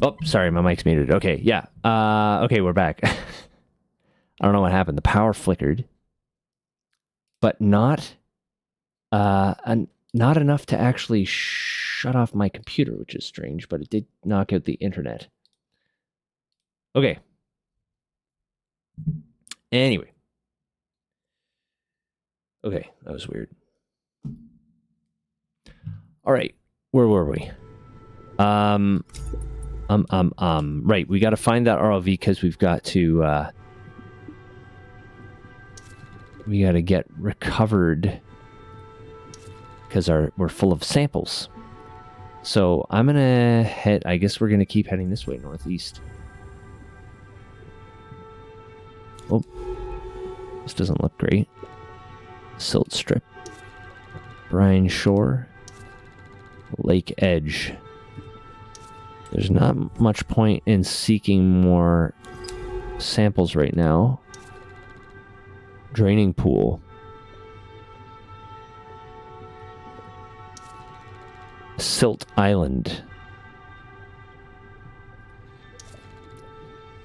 Oh, sorry, my mic's muted. Okay, yeah. Okay, we're back. I don't know what happened. The power flickered, but not enough to actually shut off my computer, which is strange, but it did knock out the internet. Okay. Anyway. Okay, that was weird. All right, where were we? Right, we got to find that ROV because we've got to, we got to get recovered because we're full of samples. So I'm gonna head. I guess we're gonna keep heading this way, northeast. Oh, this doesn't look great. Silt strip, brine shore, lake edge. There's not much point in seeking more samples right now. Draining pool. Silt Island.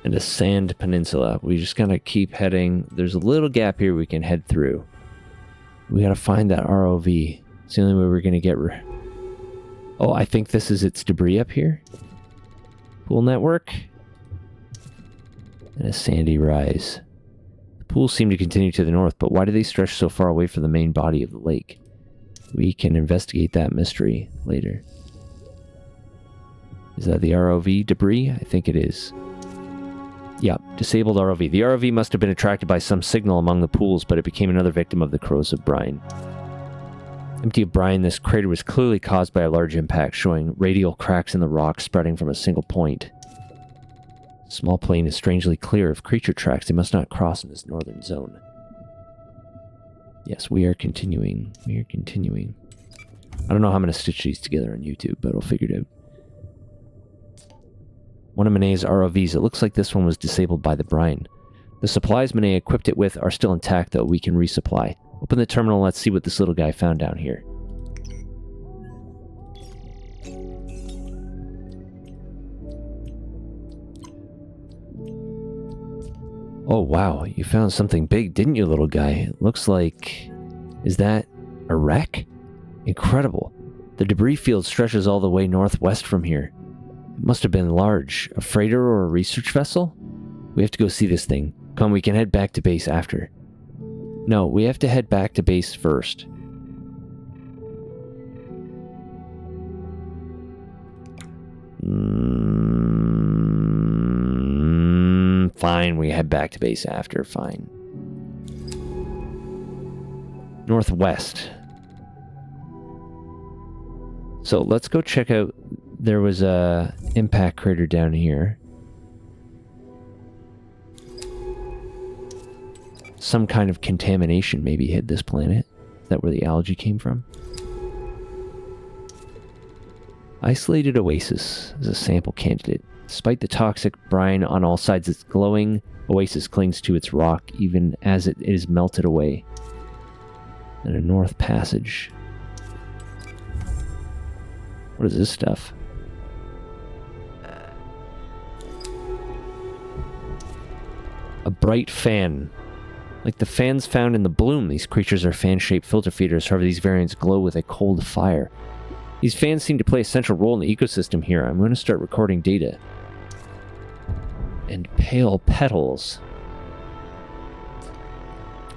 And a sand peninsula. We just gotta keep heading. There's a little gap here we can head through. We gotta find that ROV. It's the only way we're gonna get... Oh, I think this is its debris up here. Pool network. And a sandy rise. The pools seem to continue to the north, but why do they stretch so far away from the main body of the lake? We can investigate that mystery later. Is that the ROV debris? I think it is. Yeah, disabled ROV. The ROV must have been attracted by some signal among the pools, but it became another victim of the corrosive brine. Empty of brine, this crater was clearly caused by a large impact, showing radial cracks in the rock spreading from a single point. Small plain is strangely clear of creature tracks. They must not cross in this northern zone. Yes, we are continuing. We are continuing. I don't know how I'm going to stitch these together on YouTube, but I'll figure it out. One of Manet's ROVs. It looks like this one was disabled by the brine. The supplies Manet equipped it with are still intact, though. We can resupply. Open the terminal and let's see what this little guy found down here. Oh, wow. You found something big, didn't you, little guy? It looks like... Is that a wreck? Incredible. The debris field stretches all the way northwest from here. It must have been large. A freighter or a research vessel? We have to go see this thing. Come, we can head back to base after. No, we have to head back to base first. Fine, we head back to base after. Fine. Northwest. So let's go check out... There was a impact crater down here. Some kind of contamination maybe hit this planet. Is that where the algae came from? Isolated oasis is a sample candidate. Despite the toxic brine on all sides, its glowing oasis clings to its rock even as it is melted away. And a north passage. What is this stuff? A bright fan. Like the fans found in the bloom, these creatures are fan-shaped filter feeders. However, these variants glow with a cold fire. These fans seem to play a central role in the ecosystem here. I'm going to start recording data. And pale petals.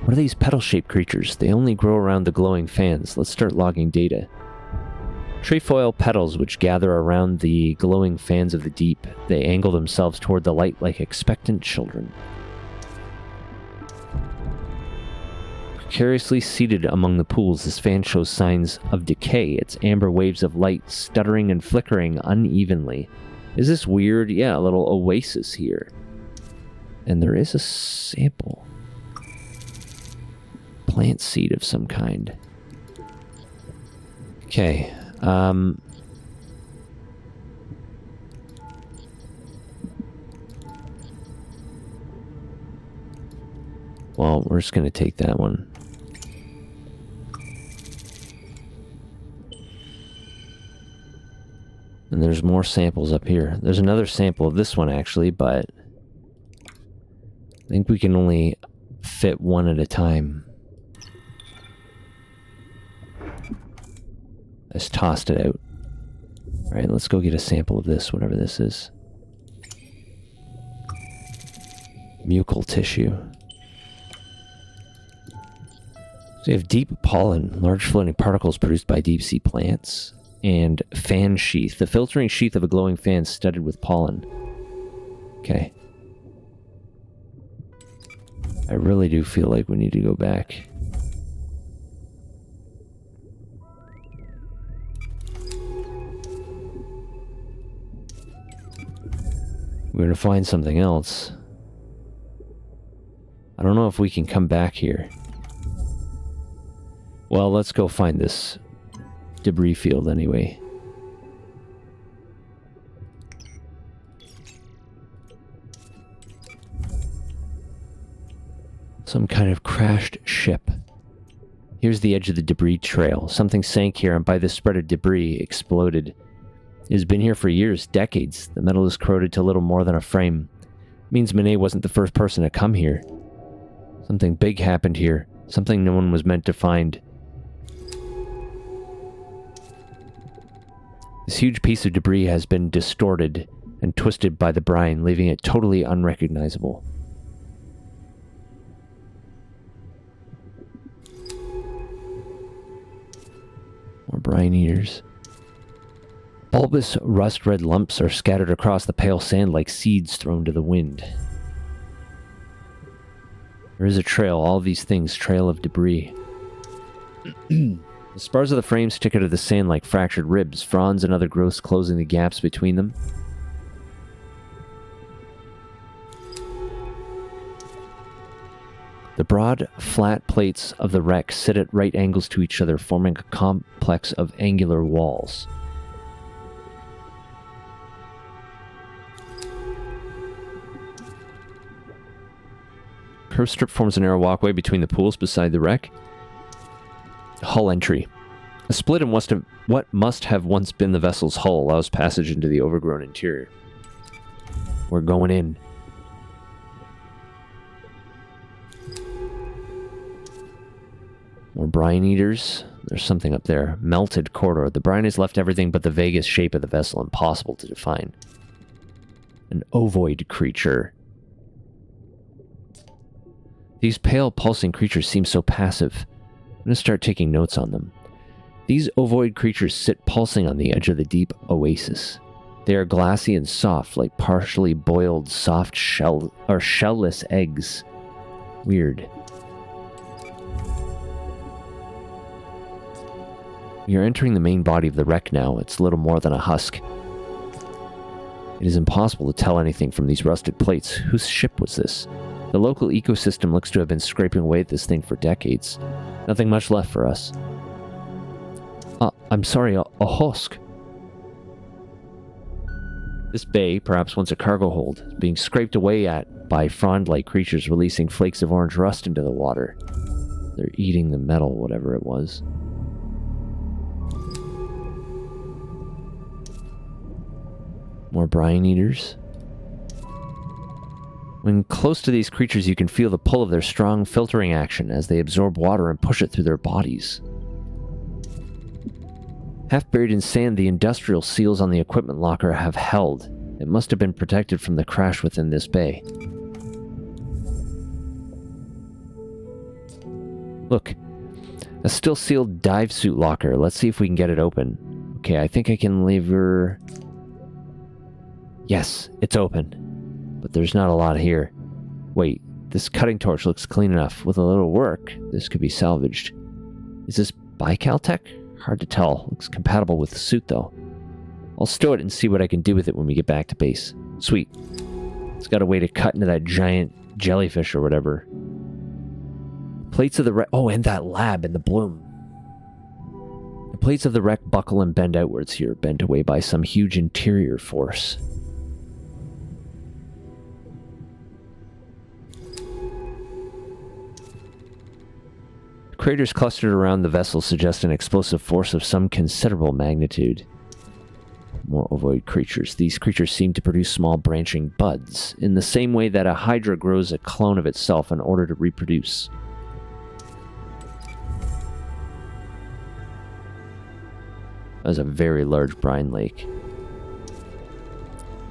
What are these petal-shaped creatures? They only grow around the glowing fans. Let's start logging data. Trefoil petals which gather around the glowing fans of the deep. They angle themselves toward the light like expectant children. Precariously seated among the pools, this fan shows signs of decay, its amber waves of light stuttering and flickering unevenly. Is this weird? Yeah, a little oasis here. And there is a sample. Plant seed of some kind. Okay, well, we're just going to take that one. And there's more samples up here. There's another sample of this one, actually, but I think we can only fit one at a time. I just tossed it out. Alright, let's go get a sample of this, whatever this is. Mucal tissue. So we have deep pollen, large floating particles produced by deep-sea plants, and fan sheath, the filtering sheath of a glowing fan studded with pollen. Okay. I really do feel like we need to go back. We're gonna find something else. I don't know if we can come back here. Well, let's go find this debris field anyway. Some kind of crashed ship. Here's the edge of the debris trail. Something sank here, and by this spread of debris, exploded. It has been here for years, decades. The metal is corroded to little more than a frame. It means Manet wasn't the first person to come here. Something big happened here. Something no one was meant to find. This huge piece of debris has been distorted and twisted by the brine, leaving it totally unrecognizable. More brine eaters. Bulbous rust-red lumps are scattered across the pale sand like seeds thrown to the wind. There is a trail, all these things, trail of debris. The spars of the frames stick out of the sand like fractured ribs, fronds and other growths closing the gaps between them. The broad, flat plates of the wreck sit at right angles to each other, forming a complex of angular walls. Curved strip forms a narrow walkway between the pools beside the wreck. Hull entry. A split in what must have once been the vessel's hull allows passage into the overgrown interior. We're going in. More brine eaters. There's something up there. Melted corridor. The brine has left everything but the vaguest shape of the vessel impossible to define. An ovoid creature. These pale, pulsing creatures seem so passive. I'm going to start taking notes on them. These ovoid creatures sit pulsing on the edge of the deep oasis. They are glassy and soft, like partially boiled soft shell or shellless eggs. Weird. You're entering the main body of the wreck now. It's little more than a husk. It is impossible to tell anything from these rusted plates. Whose ship was this? The local ecosystem looks to have been scraping away at this thing for decades. Nothing much left for us. I'm sorry, a husk. This bay, perhaps once a cargo hold, is being scraped away at by frond-like creatures releasing flakes of orange rust into the water. They're eating the metal, whatever it was. More brine eaters. When close to these creatures, you can feel the pull of their strong filtering action as they absorb water and push it through their bodies. Half buried in sand, the industrial seals on the equipment locker have held. It must have been protected from the crash within this bay. Look, a still sealed dive suit locker. Let's see if we can get it open. Okay, I think I can lever... Yes, it's open. But there's not a lot here. Wait, this cutting torch looks clean enough. With a little work, this could be salvaged. Is this Bicaltech? Hard to tell. Looks compatible with the suit, though. I'll stow it and see what I can do with it when we get back to base. Sweet. It's got a way to cut into that giant jellyfish or whatever. Plates of the wreck... Oh, and that lab in the bloom. The plates of the wreck buckle and bend outwards here, bent away by some huge interior force. Craters clustered around the vessel suggest an explosive force of some considerable magnitude. More ovoid creatures. These creatures seem to produce small branching buds, in the same way that a hydra grows a clone of itself in order to reproduce. That was a very large brine lake.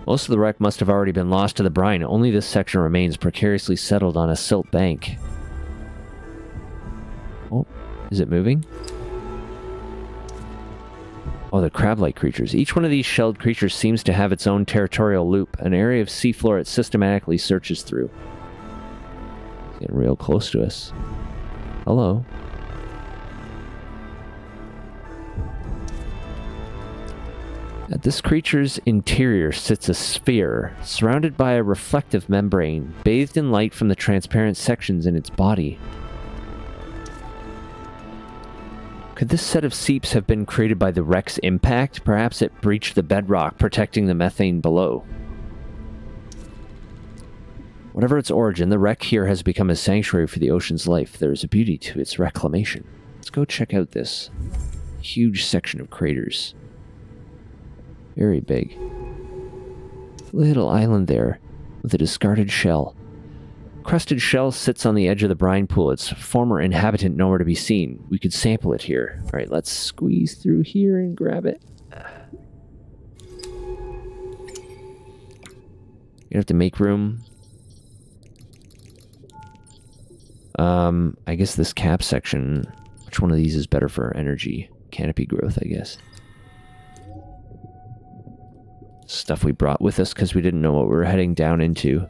Most of the wreck must have already been lost to the brine. Only this section remains, precariously settled on a silt bank. Oh, is it moving? Oh, the crab-like creatures. Each one of these shelled creatures seems to have its own territorial loop, an area of seafloor it systematically searches through. It's getting real close to us. Hello. At this creature's interior sits a sphere, surrounded by a reflective membrane, bathed in light from the transparent sections in its body. Could this set of seeps have been created by the wreck's impact? Perhaps it breached the bedrock, protecting the methane below. Whatever its origin, the wreck here has become a sanctuary for the ocean's life. There is a beauty to its reclamation. Let's go check out this huge section of craters. Very big. Little island there, with a discarded shell. Crusted shell sits on the edge of the brine pool, its former inhabitant nowhere to be seen. We could sample it here. Alright, let's squeeze through here and grab it. You have to make room. I guess this cap section, which one of these is better for energy? Canopy growth, I guess. Stuff we brought with us because we didn't know what we were heading down into.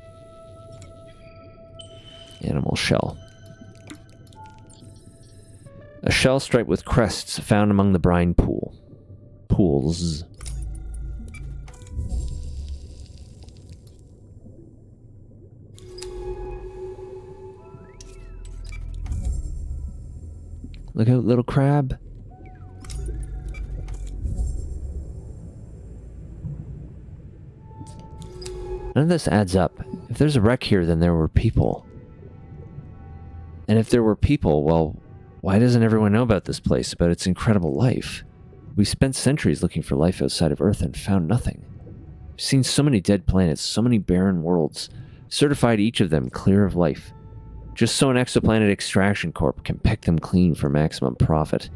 Animal shell. A shell striped with crests found among the brine pools. Look out, little crab. None of this adds up. If there's a wreck here, then there were people. And if there were people, well, why doesn't everyone know about this place, about its incredible life? We spent centuries looking for life outside of Earth and found nothing. We've seen so many dead planets, so many barren worlds, certified each of them clear of life. Just so an exoplanet extraction corp can pick them clean for maximum profit.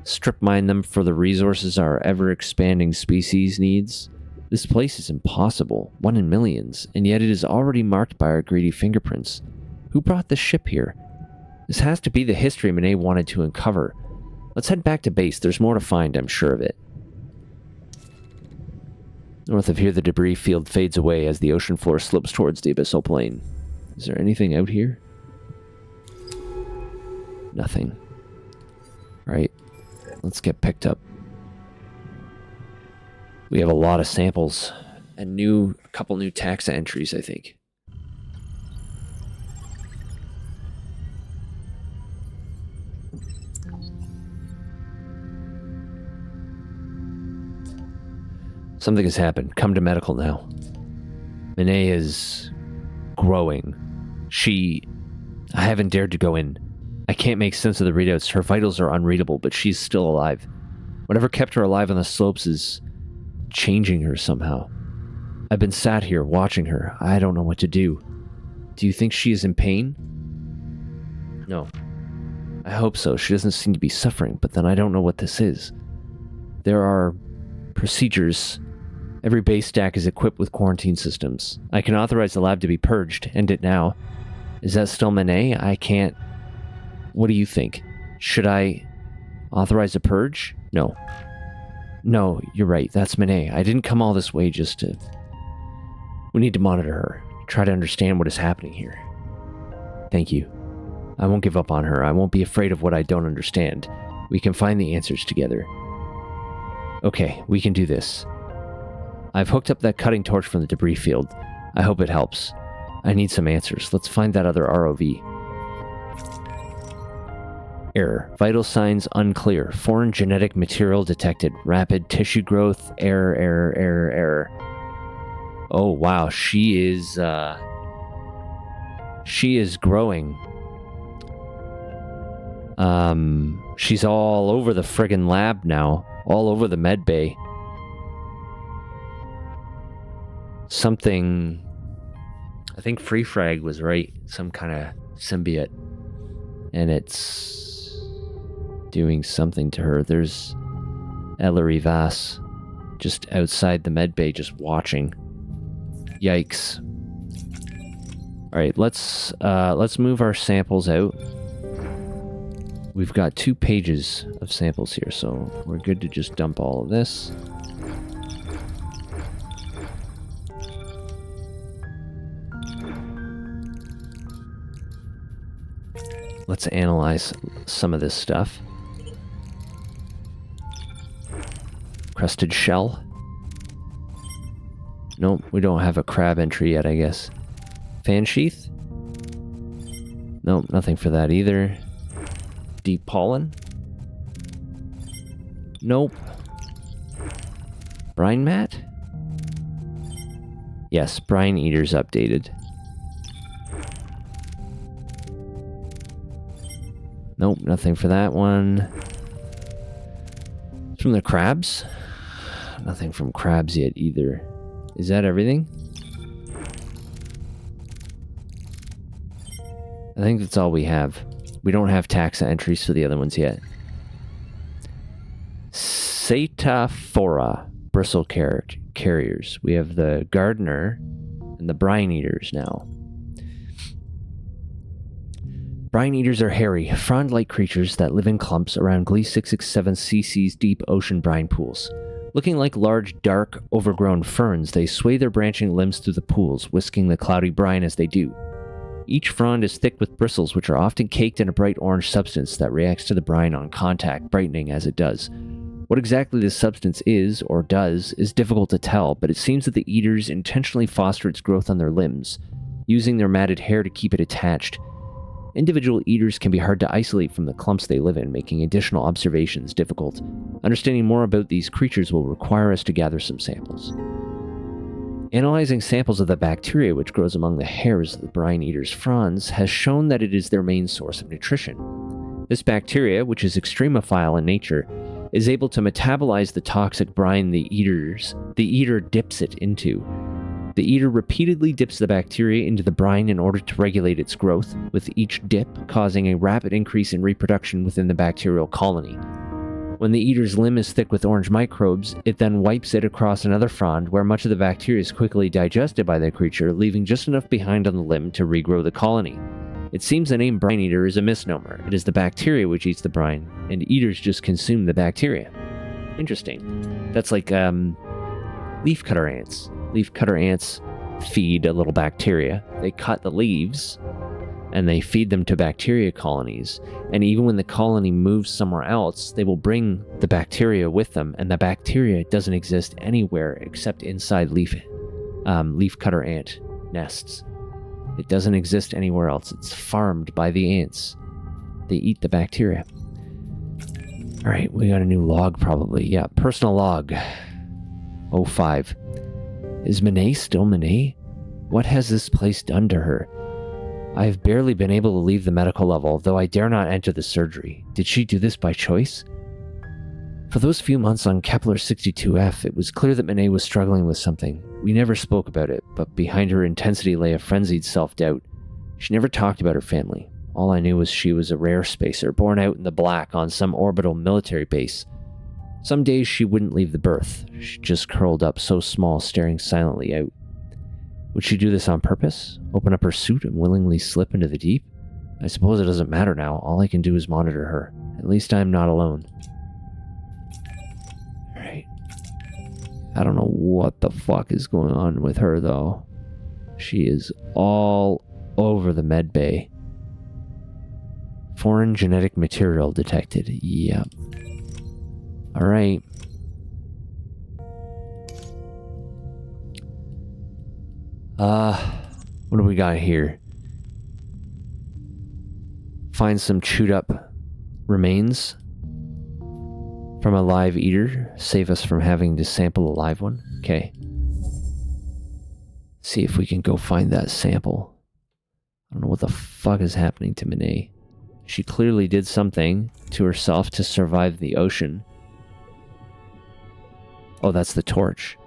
Strip mine them for the resources our ever-expanding species needs. This place is impossible, one in millions, and yet it is already marked by our greedy fingerprints. Who brought this ship here? This has to be the history Monet wanted to uncover. Let's head back to base. There's more to find, I'm sure of it. North of here, the debris field fades away as the ocean floor slopes towards the abyssal plain. Is there anything out here? Nothing. Right. Let's get picked up. We have a lot of samples and a couple new taxa entries, I think. Something has happened. Come to medical now. Monet is growing. I haven't dared to go in. I can't make sense of the readouts. Her vitals are unreadable, but she's still alive. Whatever kept her alive on the slopes is changing her somehow. I've been sat here watching her. I don't know what to do. Do you think she is in pain? No. I hope so. She doesn't seem to be suffering, but then I don't know what this is. There are procedures. Every base stack is equipped with quarantine systems. I can authorize the lab to be purged. End it now. Is that still Monet? I can't... What do you think? Should I authorize a purge? No. No, you're right. That's Monet. I didn't come all this way just to... We need to monitor her. Try to understand what is happening here. Thank you. I won't give up on her. I won't be afraid of what I don't understand. We can find the answers together. Okay, we can do this. I've hooked up that cutting torch from the debris field. I hope it helps. I need some answers. Let's find that other ROV. Error. Vital signs unclear. Foreign genetic material detected. Rapid tissue growth. Error. Oh, wow. She is growing. She's all over the friggin' lab now. All over the med bay. something... I think Free Frag was right. Some kind of symbiote. And it's doing something to her. There's Ellery Vass just outside the medbay just watching. Yikes. Alright, let's move our samples out. We've got 2 pages of samples here, so we're good to just dump all of this. Let's analyze some of this stuff. Crusted shell. Nope, we don't have a crab entry yet, I guess. Fan sheath? Nope, nothing for that either. Deep pollen? Nope. Brine mat? Yes, brine eaters updated. Nope, nothing for that one. From the crabs? Nothing from crabs yet either. Is that everything? I think that's all we have. We don't have taxa entries for the other ones yet. Setaphora bristle carriers. We have the gardener and the brine eaters now. Brine eaters are hairy, frond-like creatures that live in clumps around Gliese 667 cc's deep ocean brine pools. Looking like large, dark, overgrown ferns, they sway their branching limbs through the pools, whisking the cloudy brine as they do. Each frond is thick with bristles, which are often caked in a bright orange substance that reacts to the brine on contact, brightening as it does. What exactly this substance is, or does, is difficult to tell, but it seems that the eaters intentionally foster its growth on their limbs, using their matted hair to keep it attached. Individual eaters can be hard to isolate from the clumps they live in, making additional observations difficult. Understanding more about these creatures will require us to gather some samples. Analyzing samples of the bacteria which grows among the hairs of the brine eaters' fronds has shown that it is their main source of nutrition. This bacteria, which is extremophile in nature, is able to metabolize the toxic brine the eater dips it into. The eater repeatedly dips the bacteria into the brine in order to regulate its growth, with each dip causing a rapid increase in reproduction within the bacterial colony. When the eater's limb is thick with orange microbes, it then wipes it across another frond where much of the bacteria is quickly digested by the creature, leaving just enough behind on the limb to regrow the colony. It seems the name brine eater is a misnomer. It is the bacteria which eats the brine, and eaters just consume the bacteria. Interesting. That's like leafcutter ants. Leafcutter ants feed a little bacteria. They cut the leaves, and they feed them to bacteria colonies. And even when the colony moves somewhere else, they will bring the bacteria with them, and the bacteria doesn't exist anywhere except inside leafcutter ant nests. It doesn't exist anywhere else. It's farmed by the ants. They eat the bacteria. Alright, we got a new log probably. Yeah, personal log. 05. Is Monet still Monet? What has this place done to her? I have barely been able to leave the medical level, though I dare not enter the surgery. Did she do this by choice? For those few months on Kepler 62F, it was clear that Monet was struggling with something. We never spoke about it, but behind her intensity lay a frenzied self-doubt. She never talked about her family. All I knew was she was a rare spacer, born out in the black on some orbital military base. Some days she wouldn't leave the berth. She just curled up so small, staring silently out. Would she do this on purpose? Open up her suit and willingly slip into the deep? I suppose it doesn't matter now. All I can do is monitor her. At least I'm not alone. Alright. I don't know what the fuck is going on with her, though. She is all over the med bay. Foreign genetic material detected. Yep. Alright. What do we got here? Find some chewed up remains from a live eater. Save us from having to sample a live one. Okay. See if we can go find that sample. I don't know what the fuck is happening to Monet. She clearly did something to herself to survive the ocean. Oh, that's the torch.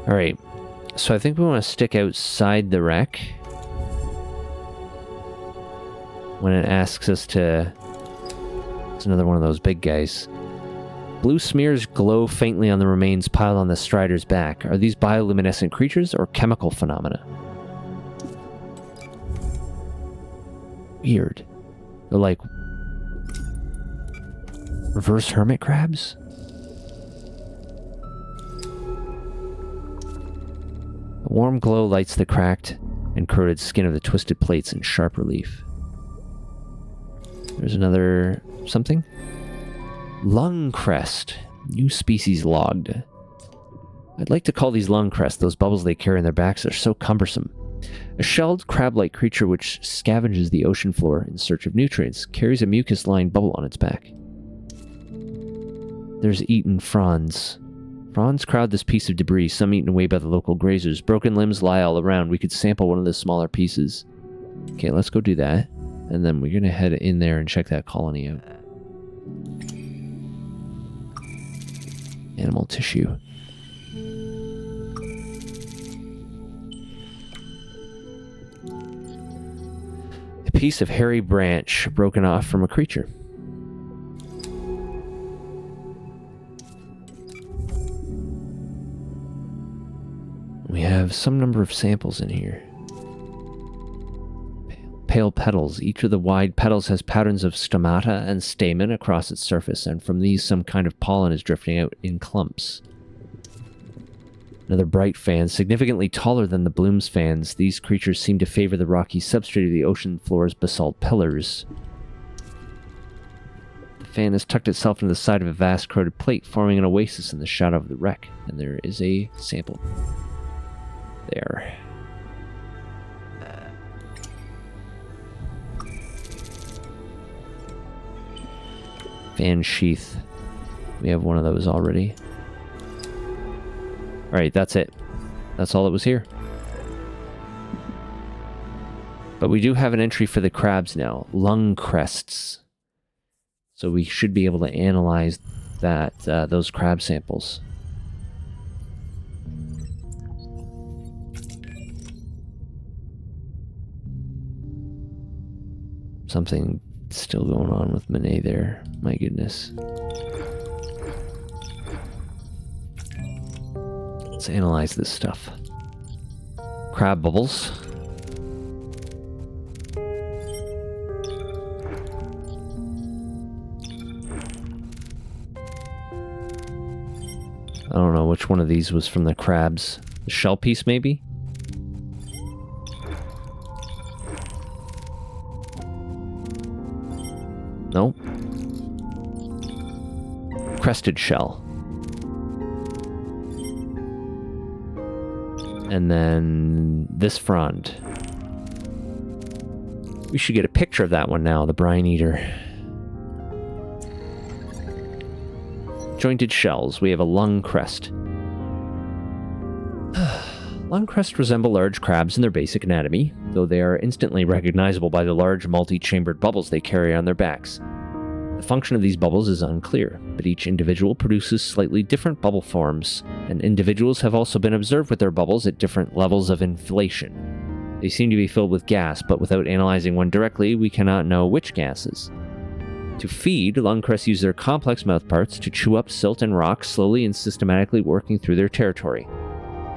Alright, so I think we want to stick outside the wreck when it asks us to... It's another one of those big guys. Blue smears glow faintly on the remains piled on the Strider's back. Are these bioluminescent creatures or chemical phenomena? Weird. They're like... reverse hermit crabs? A warm glow lights the cracked and corroded skin of the twisted plates in sharp relief. There's another... something? Lung crest. New species logged. I'd like to call these lung crests. Those bubbles they carry on their backs are so cumbersome. A shelled crab-like creature which scavenges the ocean floor in search of nutrients carries a mucus-lined bubble on its back. There's eaten fronds. Fronds crowd this piece of debris, some eaten away by the local grazers. Broken limbs lie all around. We could sample one of the smaller pieces. Okay, let's go do that. And then we're going to head in there and check that colony out. Animal tissue. A piece of hairy branch broken off from a creature. We have some number of samples in here. Pale petals. Each of the wide petals has patterns of stomata and stamen across its surface, and from these some kind of pollen is drifting out in clumps. Another bright fan, significantly taller than the Bloom's fans. These creatures seem to favor the rocky substrate of the ocean floor's basalt pillars. The fan has tucked itself into the side of a vast corroded plate, forming an oasis in the shadow of the wreck, and there is a sample. There. Fan sheath. We have one of those already. Alright, that's it. That's all that was here. But we do have an entry for the crabs now. Lung crests. So we should be able to analyze that those crab samples. Something still going on with Monet there. My goodness. Let's analyze this stuff. Crab bubbles. I don't know which one of these was from the crabs. The shell piece, maybe? Nope. Crested shell. And then this frond. We should get a picture of that one now, the brine eater. Jointed shells. We have a lung crest. Lung crests resemble large crabs in their basic anatomy, though they are instantly recognizable by the large multi-chambered bubbles they carry on their backs. The function of these bubbles is unclear, but each individual produces slightly different bubble forms, and individuals have also been observed with their bubbles at different levels of inflation. They seem to be filled with gas, but without analyzing one directly, we cannot know which gases. To feed, lung crests use their complex mouthparts to chew up silt and rock, slowly and systematically working through their territory.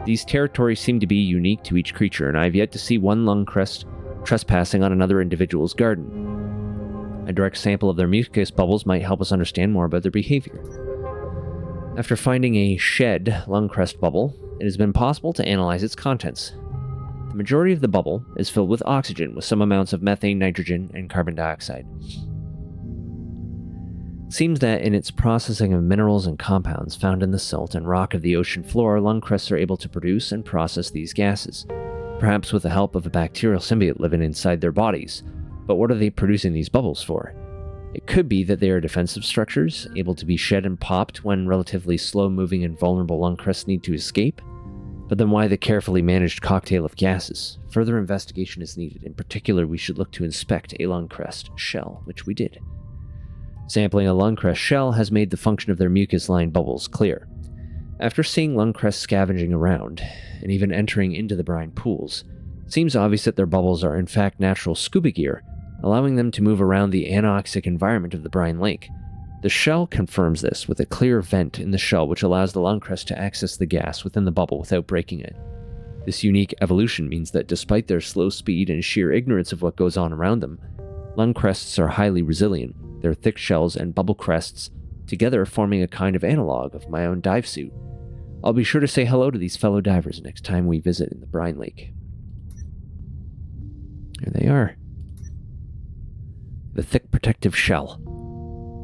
These territories seem to be unique to each creature, and I have yet to see one lung crest trespassing on another individual's garden. A direct sample of their mucus bubbles might help us understand more about their behavior. After finding a shed lung crest bubble, it has been possible to analyze its contents. The majority of the bubble is filled with oxygen, with some amounts of methane, nitrogen, and carbon dioxide. It seems that in its processing of minerals and compounds found in the silt and rock of the ocean floor, lung crests are able to produce and process these gases, perhaps with the help of a bacterial symbiote living inside their bodies. But what are they producing these bubbles for? It could be that they are defensive structures, able to be shed and popped when relatively slow-moving and vulnerable lung crests need to escape. But then why the carefully managed cocktail of gases? Further investigation is needed. In particular, we should look to inspect a lung crest shell, which we did. Sampling a lung crest shell has made the function of their mucus-lined bubbles clear. After seeing lungcrests scavenging around, and even entering into the brine pools, it seems obvious that their bubbles are in fact natural scuba gear, allowing them to move around the anoxic environment of the brine lake. The shell confirms this with a clear vent in the shell which allows the lungcrest to access the gas within the bubble without breaking it. This unique evolution means that despite their slow speed and sheer ignorance of what goes on around them, lungcrests are highly resilient, their thick shells and bubble crests together forming a kind of analog of my own dive suit. I'll be sure to say hello to these fellow divers next time we visit in the brine lake. There they are. The thick protective shell,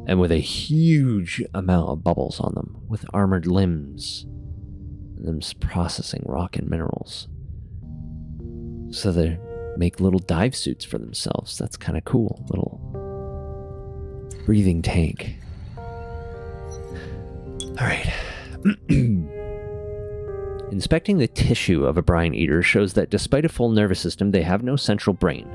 and with a huge amount of bubbles on them, with armored limbs, and them processing rock and minerals. So they make little dive suits for themselves. That's kind of cool. Little breathing tank. Alright. Inspecting the tissue of a brine eater shows that despite a full nervous system, they have no central brain.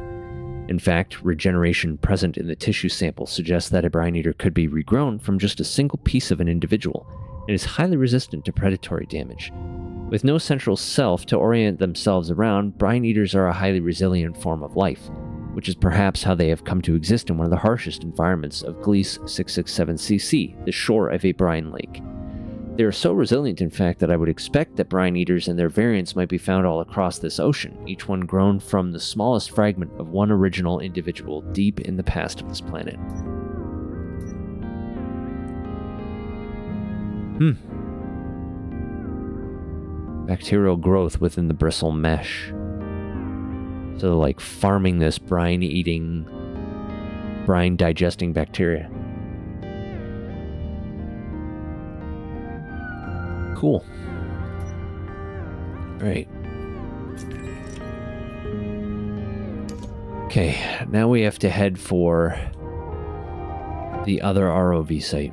In fact, regeneration present in the tissue sample suggests that a brine eater could be regrown from just a single piece of an individual, and is highly resistant to predatory damage. With no central self to orient themselves around, brine eaters are a highly resilient form of life, which is perhaps how they have come to exist in one of the harshest environments of Gliese 667cc, the shore of a brine lake. They are so resilient, in fact, that I would expect that brine eaters and their variants might be found all across this ocean, each one grown from the smallest fragment of one original individual deep in the past of this planet. Bacterial growth within the bristle mesh. So they're like farming this brine-eating, brine-digesting bacteria. Cool. Alright. Okay, now we have to head for the other ROV site.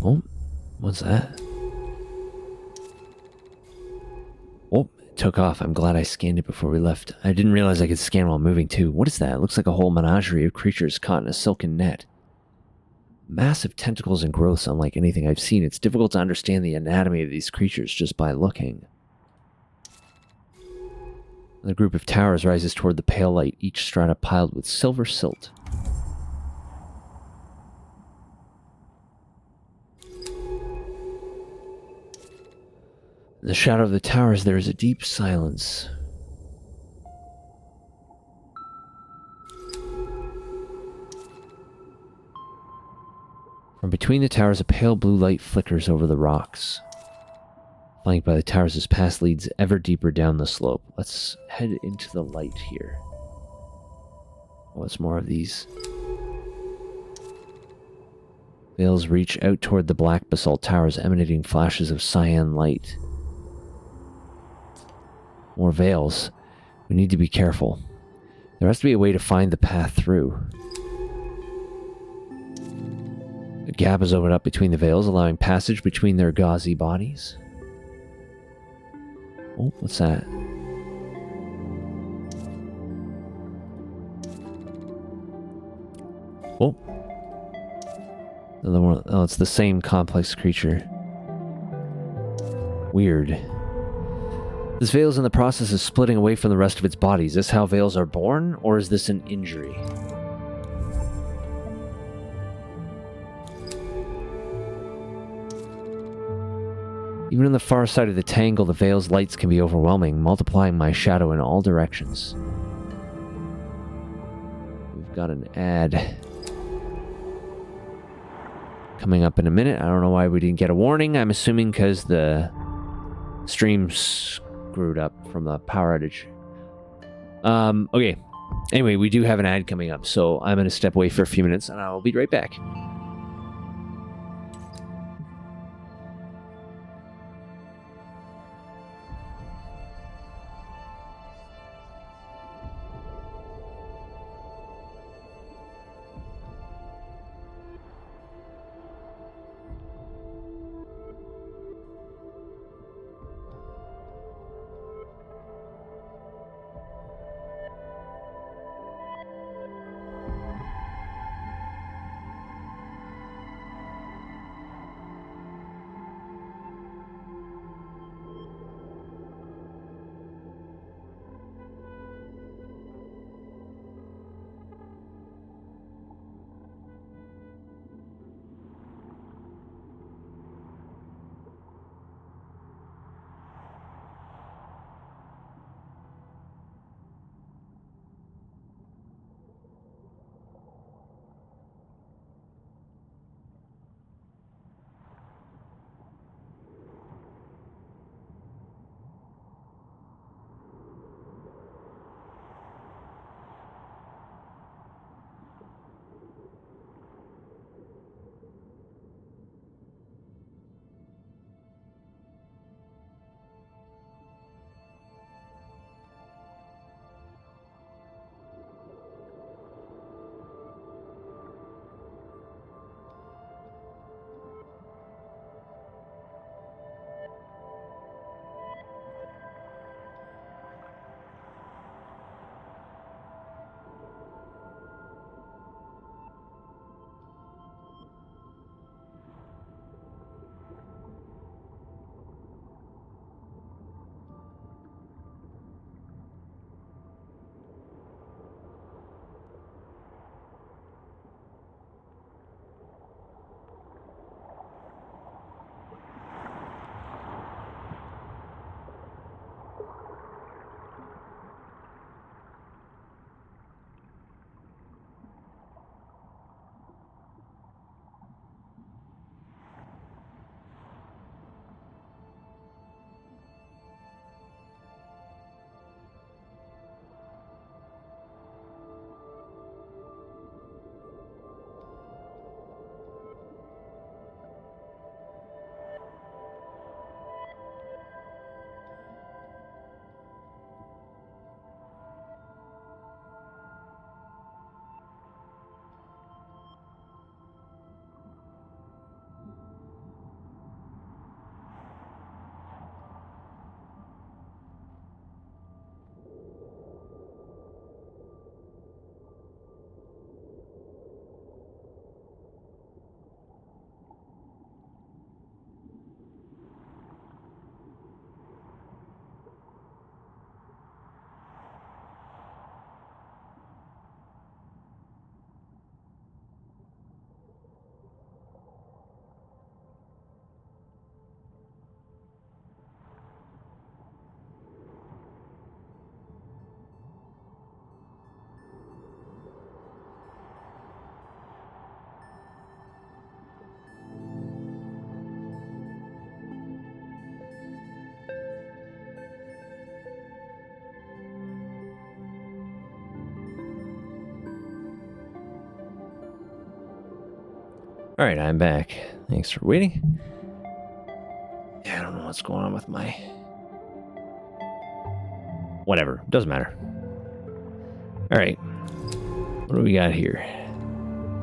Oh, what's that? Oh, it took off. I'm glad I scanned it before we left. I didn't realize I could scan while moving too. What is that? It looks like a whole menagerie of creatures caught in a silken net. Massive tentacles and growths unlike anything I've seen. It's difficult to understand the anatomy of these creatures just by looking. The group of towers rises toward the pale light, each strata piled with silver silt. In the shadow of the towers, there is a deep silence. From between the towers, a pale blue light flickers over the rocks. Flanked by the towers, this path leads ever deeper down the slope. Let's head into the light here. Oh, it's more of these. Veils reach out toward the black basalt towers, emanating flashes of cyan light. More veils. We need to be careful. There has to be a way to find the path through. A gap is opened up between the veils, allowing passage between their gauzy bodies. Oh, what's that? Oh. Another one. Oh, it's the same complex creature. Weird. This veil is in the process of splitting away from the rest of its body. Is this how veils are born, or is this an injury? Even on the far side of the tangle, the veil's lights can be overwhelming, multiplying my shadow in all directions. We've got an ad coming up in a minute. I don't know why we didn't get a warning. I'm assuming because the stream screwed up from the power outage. Okay. Anyway, we do have an ad coming up, so I'm going to step away for a few minutes, and I'll be right back. Alright, I'm back. Thanks for waiting. Yeah, I don't know what's going on with my... Whatever, doesn't matter. Alright, what do we got here?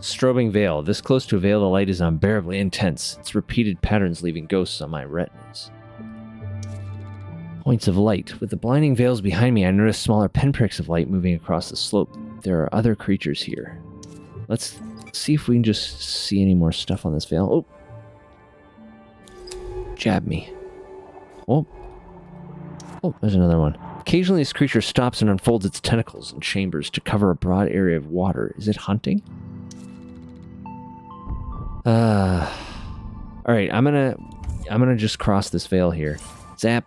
Strobing veil. This close to a veil, the light is unbearably intense. Its repeated patterns leaving ghosts on my retinas. Points of light. With the blinding veils behind me, I notice smaller pinpricks of light moving across the slope. There are other creatures here. Let's see if we can just see any more stuff on this veil. Oh! Jab me. Oh! Oh, there's another one. Occasionally, this creature stops and unfolds its tentacles in chambers to cover a broad area of water. Is it hunting? Alright, I'm gonna just cross this veil here. Zap.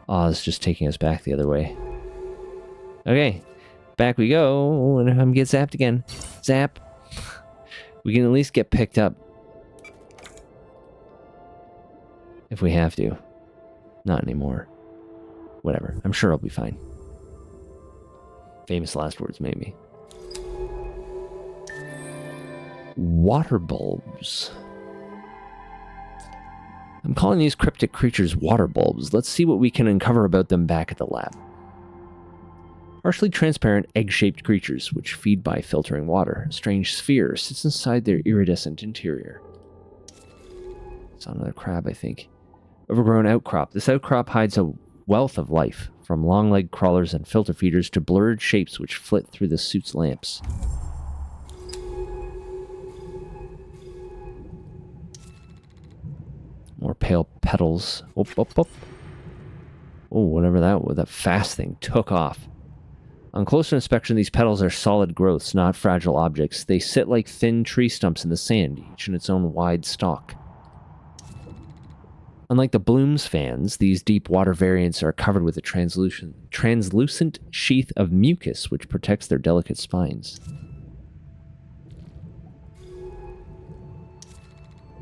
Oh, it's just taking us back the other way. Okay. Back we go. And I'm get zapped again. Zap. We can at least get picked up. If we have to. Not anymore. Whatever. I'm sure I'll be fine. Famous last words, maybe. Water bulbs. I'm calling these cryptic creatures water bulbs. Let's see what we can uncover about them back at the lab. Partially transparent, egg-shaped creatures which feed by filtering water. A strange sphere sits inside their iridescent interior. It's another crab, I think. Overgrown outcrop. This outcrop hides a wealth of life, from long-legged crawlers and filter feeders to blurred shapes which flit through the suit's lamps. More pale petals. Oh, whatever that fast thing took off. On closer inspection, these petals are solid growths, not fragile objects. They sit like thin tree stumps in the sand, each in its own wide stalk. Unlike the blooms fans, these deep water variants are covered with a translucent sheath of mucus which protects their delicate spines.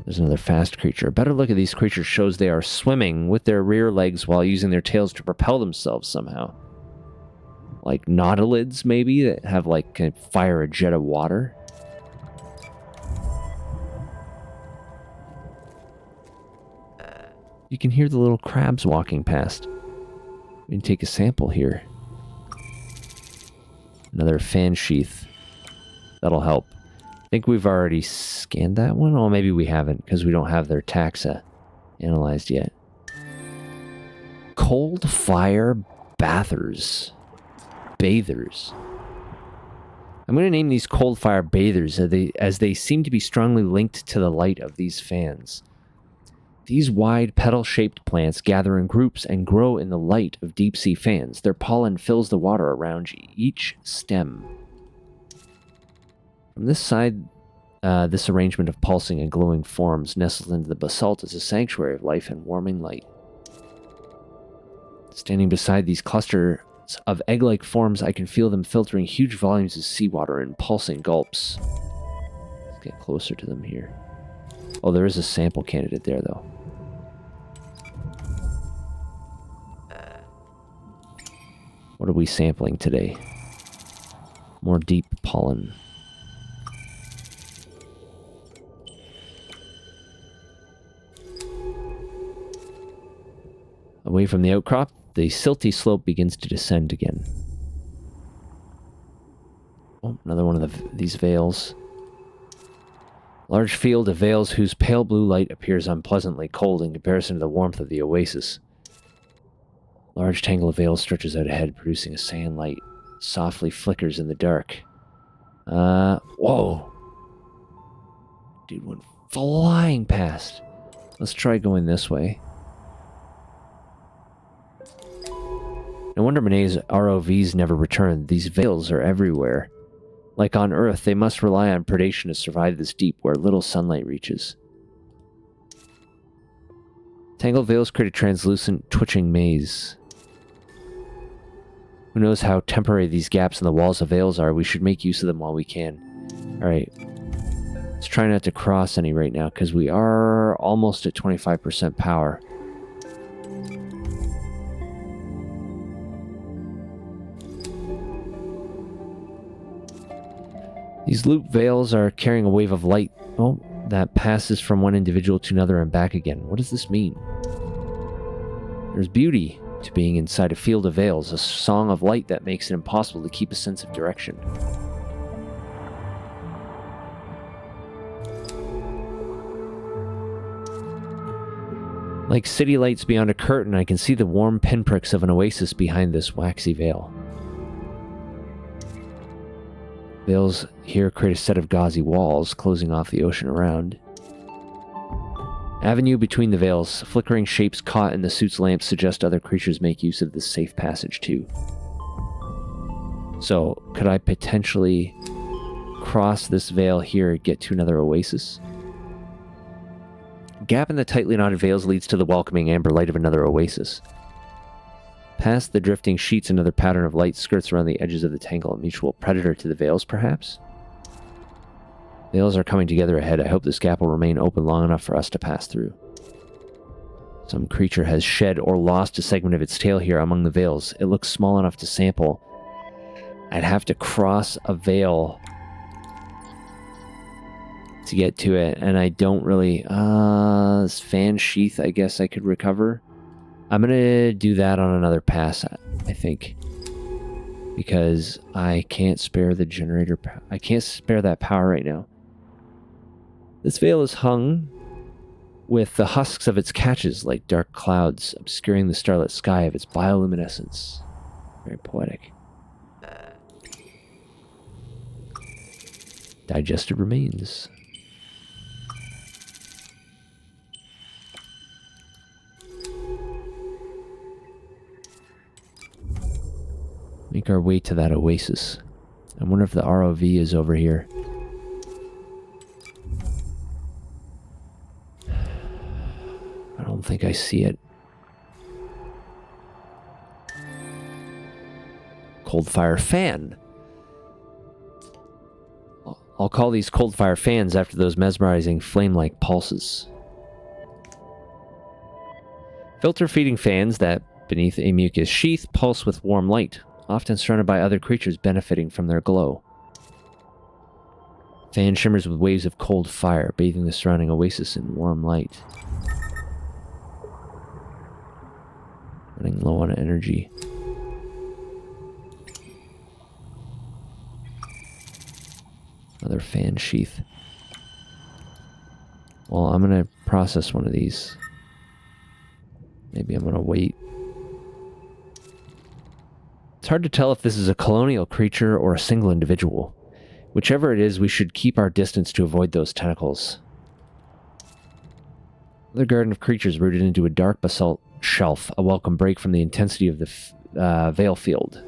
There's another fast creature. A better look at these creatures shows they are swimming with their rear legs while using their tails to propel themselves somehow. Like nautilids, maybe, that have like can fire a jet of water. You can hear the little crabs walking past. We can take a sample here. Another fan sheath. That'll help. I think we've already scanned that one. Oh, maybe we haven't, because we don't have their taxa analyzed yet. Cold fire bathers. Bathers. I'm going to name these cold fire bathers as they seem to be strongly linked to the light of these fans. These wide petal-shaped plants gather in groups and grow in the light of deep-sea fans. Their pollen fills the water around each stem. From this side, this arrangement of pulsing and glowing forms nestled into the basalt is a sanctuary of life and warming light. Standing beside these clusters of egg-like forms, I can feel them filtering huge volumes of seawater in pulsing gulps. Let's get closer to them here. Oh, there is a sample candidate there, though. What are we sampling today? More deep pollen. Away from the outcrop, the silty slope begins to descend again. Oh, another one of these veils. Large field of veils whose pale blue light appears unpleasantly cold in comparison to the warmth of the oasis. Large tangle of veils stretches out ahead, producing a sand light. Softly flickers in the dark. Whoa! Dude went flying past. Let's try going this way. No wonder Monet's ROVs never returned. These veils are everywhere. Like on Earth, they must rely on predation to survive this deep where little sunlight reaches. Tangled veils create a translucent, twitching maze. Who knows how temporary these gaps in the walls of veils are? We should make use of them while we can. Alright. Let's try not to cross any right now, because we are almost at 25% power. These loop veils are carrying a wave of light, that passes from one individual to another and back again. What does this mean? There's beauty to being inside a field of veils, a song of light that makes it impossible to keep a sense of direction. Like city lights beyond a curtain, I can see the warm pinpricks of an oasis behind this waxy veil. Veils here create a set of gauzy walls, closing off the ocean around. Avenue between the veils, flickering shapes caught in the suit's lamps suggest other creatures make use of this safe passage too. So, could I potentially cross this veil here and get to another oasis? A gap in the tightly knotted veils leads to the welcoming amber light of another oasis. Past the drifting sheets, another pattern of light skirts around the edges of the tangle, a mutual predator to the veils, perhaps? Veils are coming together ahead. I hope this gap will remain open long enough for us to pass through. Some creature has shed or lost a segment of its tail here among the veils. It looks small enough to sample. I'd have to cross a veil to get to it, and I don't really... this fan sheath, I guess I could recover. I'm gonna do that on another pass, I think. Because I can't spare the generator... I can't spare that power right now. This veil is hung with the husks of its catches like dark clouds, obscuring the starlit sky of its bioluminescence. Very poetic. Digested remains. Make our way to that oasis. I wonder if the ROV is over here. I don't think I see it. Cold fire fan. I'll call these cold fire fans after those mesmerizing flame-like pulses. Filter feeding fans that, beneath a mucus sheath, pulse with warm light, often surrounded by other creatures benefiting from their glow. Fan shimmers with waves of cold fire, bathing the surrounding oasis in warm light. Running low on energy. Another fan sheath. Well, I'm gonna process one of these. Maybe I'm gonna wait. It's hard to tell if this is a colonial creature or a single individual. Whichever it is, we should keep our distance to avoid those tentacles. Another garden of creatures rooted into a dark basalt shelf, a welcome break from the intensity of the veil field.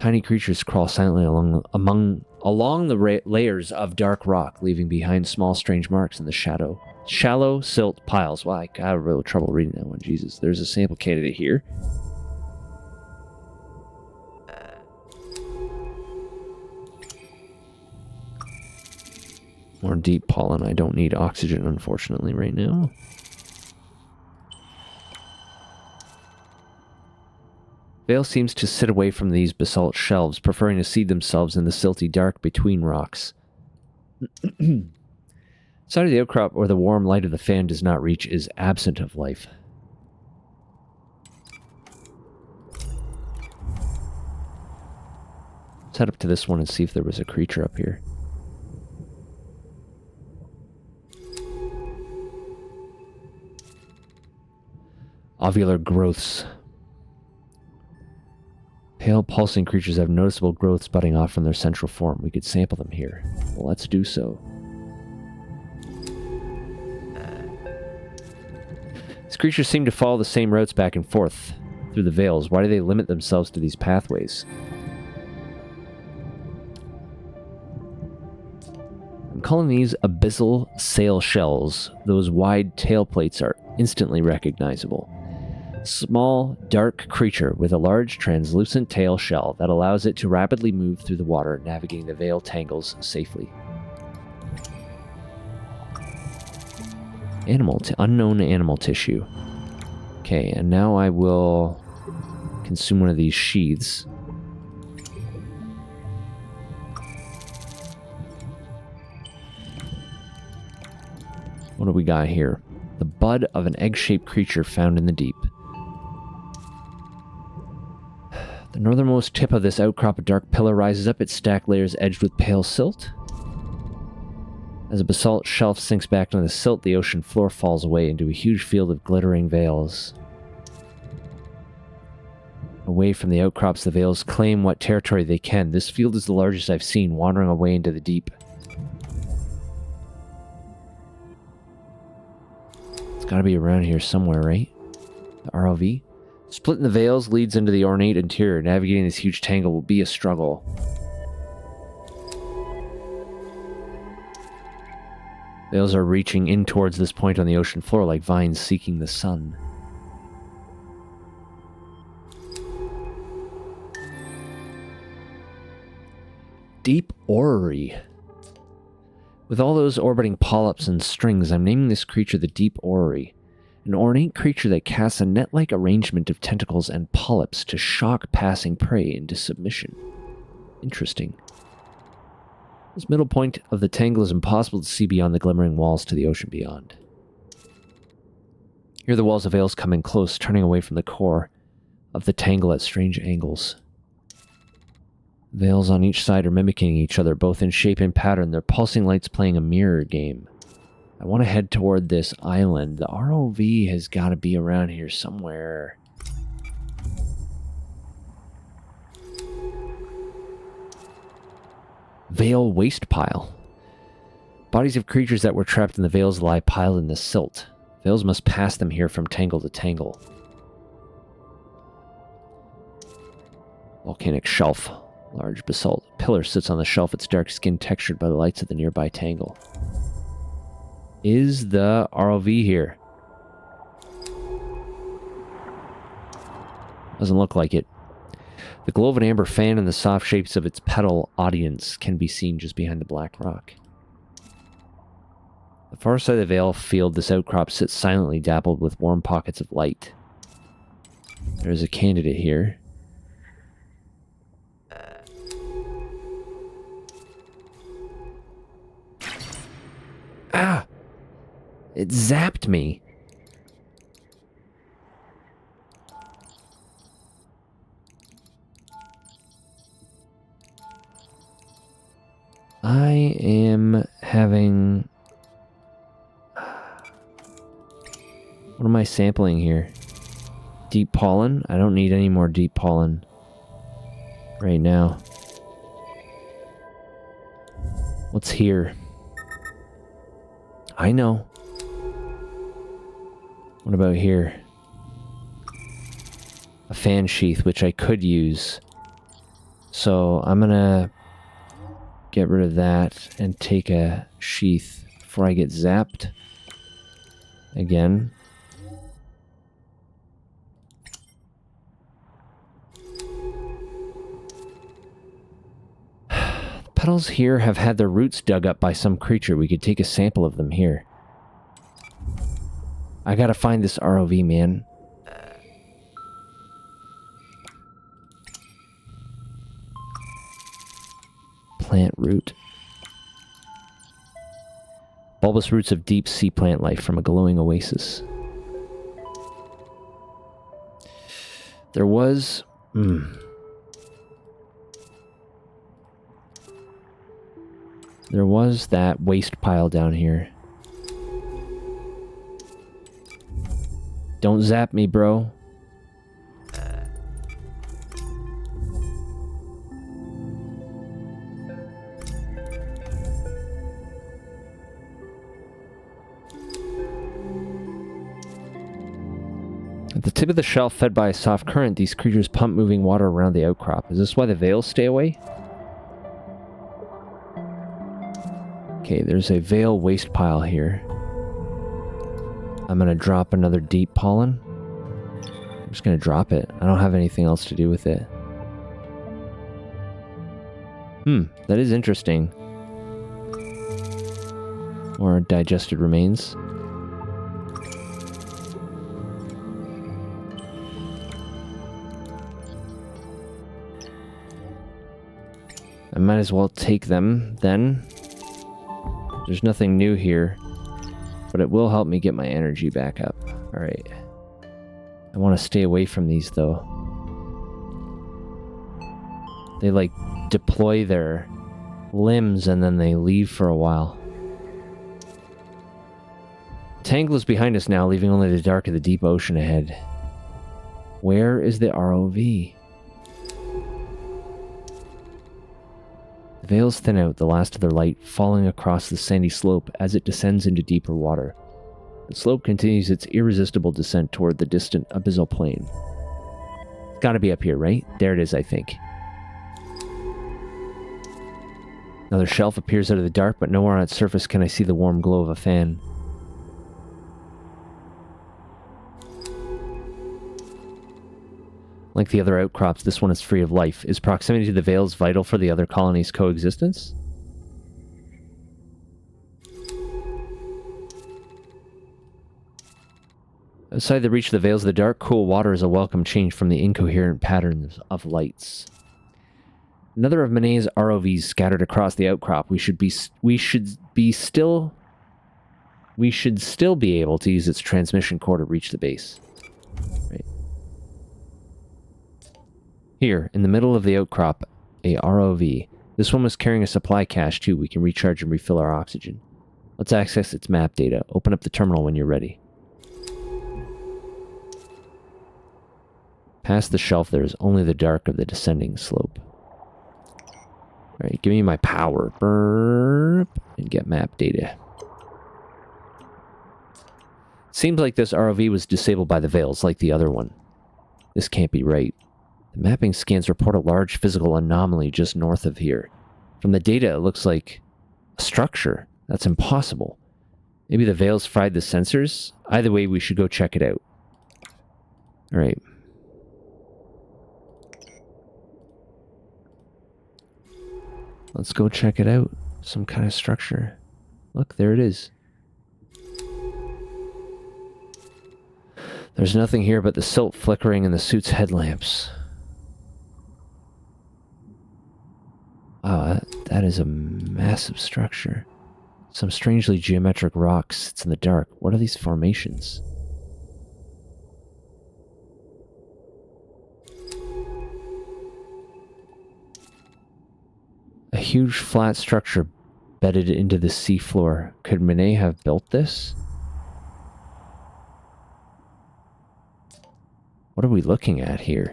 Tiny creatures crawl silently along the layers of dark rock, leaving behind small strange marks in the shallow silt piles. Wow, I got a real trouble reading that one. Jesus, there's a sample candidate here. More deep pollen. I don't need oxygen, unfortunately, right now. Veil seems to sit away from these basalt shelves, preferring to seed themselves in the silty dark between rocks. Side of the outcrop where the warm light of the fan does not reach is absent of life. Let's head up to this one and see if there was a creature up here. Ovular growths. Pale pulsing creatures have noticeable growths budding off from their central form. We could sample them here. Well, let's do so. These creatures seem to follow the same routes back and forth through the veils. Why do they limit themselves to these pathways? I'm calling these abyssal sail shells. Those wide tail plates are instantly recognizable. Small, dark creature with a large, translucent tail shell that allows it to rapidly move through the water, navigating the veil tangles safely. Unknown animal tissue. Okay, and now I will consume one of these sheaths. What do we got here? The bud of an egg-shaped creature found in the deep. The northernmost tip of this outcrop of dark pillar rises up, its stacked layers edged with pale silt. As a basalt shelf sinks back into the silt, the ocean floor falls away into a huge field of glittering veils. Away from the outcrops, the veils claim what territory they can. This field is the largest I've seen, wandering away into the deep. It's gotta be around here somewhere, right? The ROV? Splitting the veils leads into the ornate interior. Navigating this huge tangle will be a struggle. Veils are reaching in towards this point on the ocean floor like vines seeking the sun. Deep orrery. With all those orbiting polyps and strings, I'm naming this creature the Deep Orrery. An ornate creature that casts a net-like arrangement of tentacles and polyps to shock passing prey into submission. Interesting. This middle point of the tangle is impossible to see beyond the glimmering walls to the ocean beyond. Here the walls of veils come in close, turning away from the core of the tangle at strange angles. Veils on each side are mimicking each other, both in shape and pattern, their pulsing lights playing a mirror game. I want to head toward this island. The ROV has got to be around here somewhere. Veil waste pile. Bodies of creatures that were trapped in the veils lie piled in the silt. Veils must pass them here from tangle to tangle. Volcanic shelf. Large basalt pillar sits on the shelf, its dark skin textured by the lights of the nearby tangle. Is the ROV here? Doesn't look like it. The glow of an amber fan and the soft shapes of its petal audience can be seen just behind the black rock. The far side of the veil field, this outcrop sits silently dappled with warm pockets of light. There's a candidate here. Ah! It zapped me. I am having... What am I sampling here? Deep pollen? I don't need any more deep pollen right now. What's here? I know. What about here? A fan sheath, which I could use. So I'm gonna get rid of that and take a sheath before I get zapped again. The petals here have had their roots dug up by some creature. We could take a sample of them here. I gotta find this ROV, man. Plant root. Bulbous roots of deep sea plant life from a glowing oasis. There was... There was that waste pile down here. Don't zap me, bro. At the tip of the shelf, fed by a soft current, these creatures pump moving water around the outcrop. Is this why the veils stay away? Okay, there's a veil waste pile here. I'm gonna drop another deep pollen. I'm just gonna drop it. I don't have anything else to do with it. That is interesting. Or digested remains. I might as well take them then. There's nothing new here. But but it will help me get my energy back up. Alright. I want to stay away from these, though. They, like, deploy their limbs and then they leave for a while. Tangle is behind us now, leaving only the dark of the deep ocean ahead. Where is the ROV? The veils thin out, the last of their light falling across the sandy slope as it descends into deeper water. The slope continues its irresistible descent toward the distant abyssal plain. It's gotta be up here, right? There it is, I think. Another shelf appears out of the dark, but nowhere on its surface can I see the warm glow of a fan. Like the other outcrops, this one is free of life. Is proximity to the veils vital for the other colonies' coexistence? Outside the reach of the veils, the dark, cool water is a welcome change from the incoherent patterns of lights. Another of Manet's ROVs scattered across the outcrop. We should still be able to use its transmission core to reach the base. Right. Here, in the middle of the outcrop, a ROV. This one was carrying a supply cache too. We can recharge and refill our oxygen. Let's access its map data. Open up the terminal when you're ready. Past the shelf, there is only the dark of the descending slope. Alright, give me my power. Burp. And get map data. Seems like this ROV was disabled by the veils, like the other one. This can't be right. The mapping scans report a large physical anomaly just north of here. From the data, it looks like a structure. That's impossible. Maybe the veils fried the sensors? Either way, we should go check it out. Alright. Let's go check it out. Some kind of structure. Look, there it is. There's nothing here but the silt flickering in the suit's headlamps. Wow, that is a massive structure. Some strangely geometric rock sits in the dark. What are these formations? A huge flat structure bedded into the seafloor. Could Manet have built this? What are we looking at here?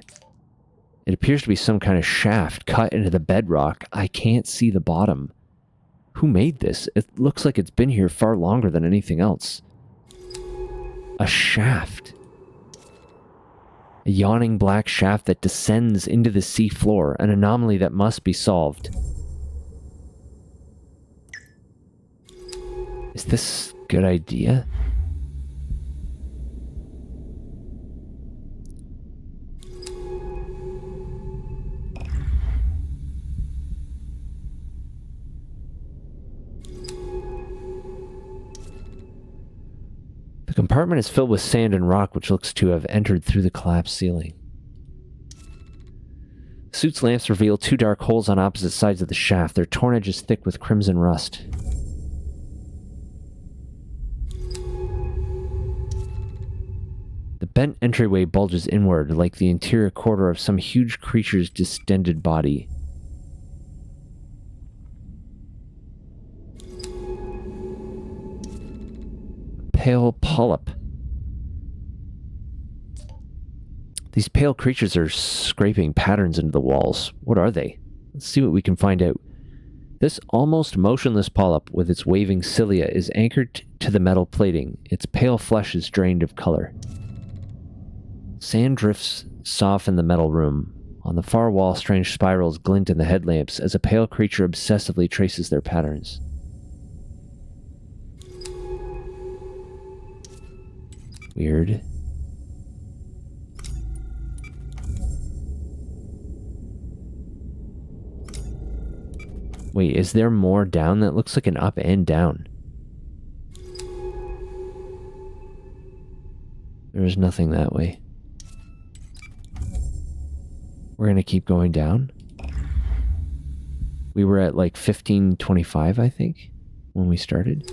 It appears to be some kind of shaft cut into the bedrock. I can't see the bottom. Who made this? It looks like it's been here far longer than anything else. A shaft. A yawning black shaft that descends into the seafloor. An anomaly that must be solved. Is this a good idea? The compartment is filled with sand and rock, which looks to have entered through the collapsed ceiling. The suit's lamps reveal two dark holes on opposite sides of the shaft, their torn edges thick with crimson rust. The bent entryway bulges inward, like the interior corridor of some huge creature's distended body. Pale polyp. These pale creatures are scraping patterns into the walls. What are they? Let's see what we can find out. This almost motionless polyp with its waving cilia is anchored to the metal plating. Its pale flesh is drained of color. Sand drifts soften the metal room. On the far wall, strange spirals glint in the headlamps as a pale creature obsessively traces their patterns. Weird. Wait, is there more down? That looks like an up and down. There's nothing that way. We're gonna keep going down. We were at like 1525, I think, when we started.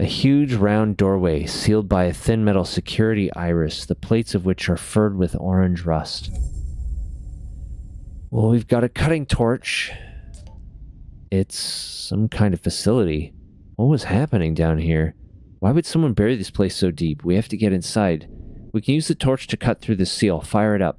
A huge round doorway sealed by a thin metal security iris, the plates of which are furred with orange rust. Well, we've got a cutting torch. It's some kind of facility. What was happening down here? Why would someone bury this place so deep? We have to get inside. We can use the torch to cut through the seal. Fire it up.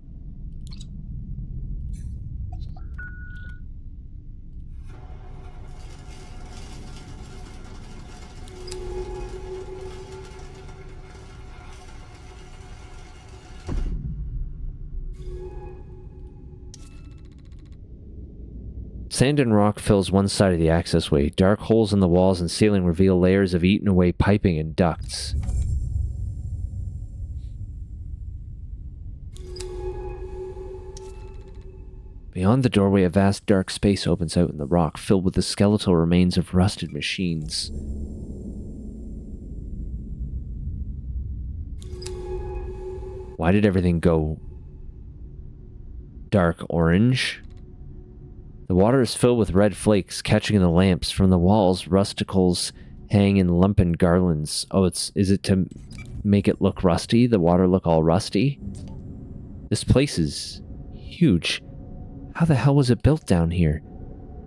Sand and rock fills one side of the accessway. Dark holes in the walls and ceiling reveal layers of eaten-away piping and ducts. Beyond the doorway, a vast dark space opens out in the rock, filled with the skeletal remains of rusted machines. Why did everything go dark orange? The water is filled with red flakes catching in the lamps. From the walls, rusticles hang in lumpen garlands. Oh, is it to make it look rusty? The water look all rusty? This place is huge. How the hell was it built down here?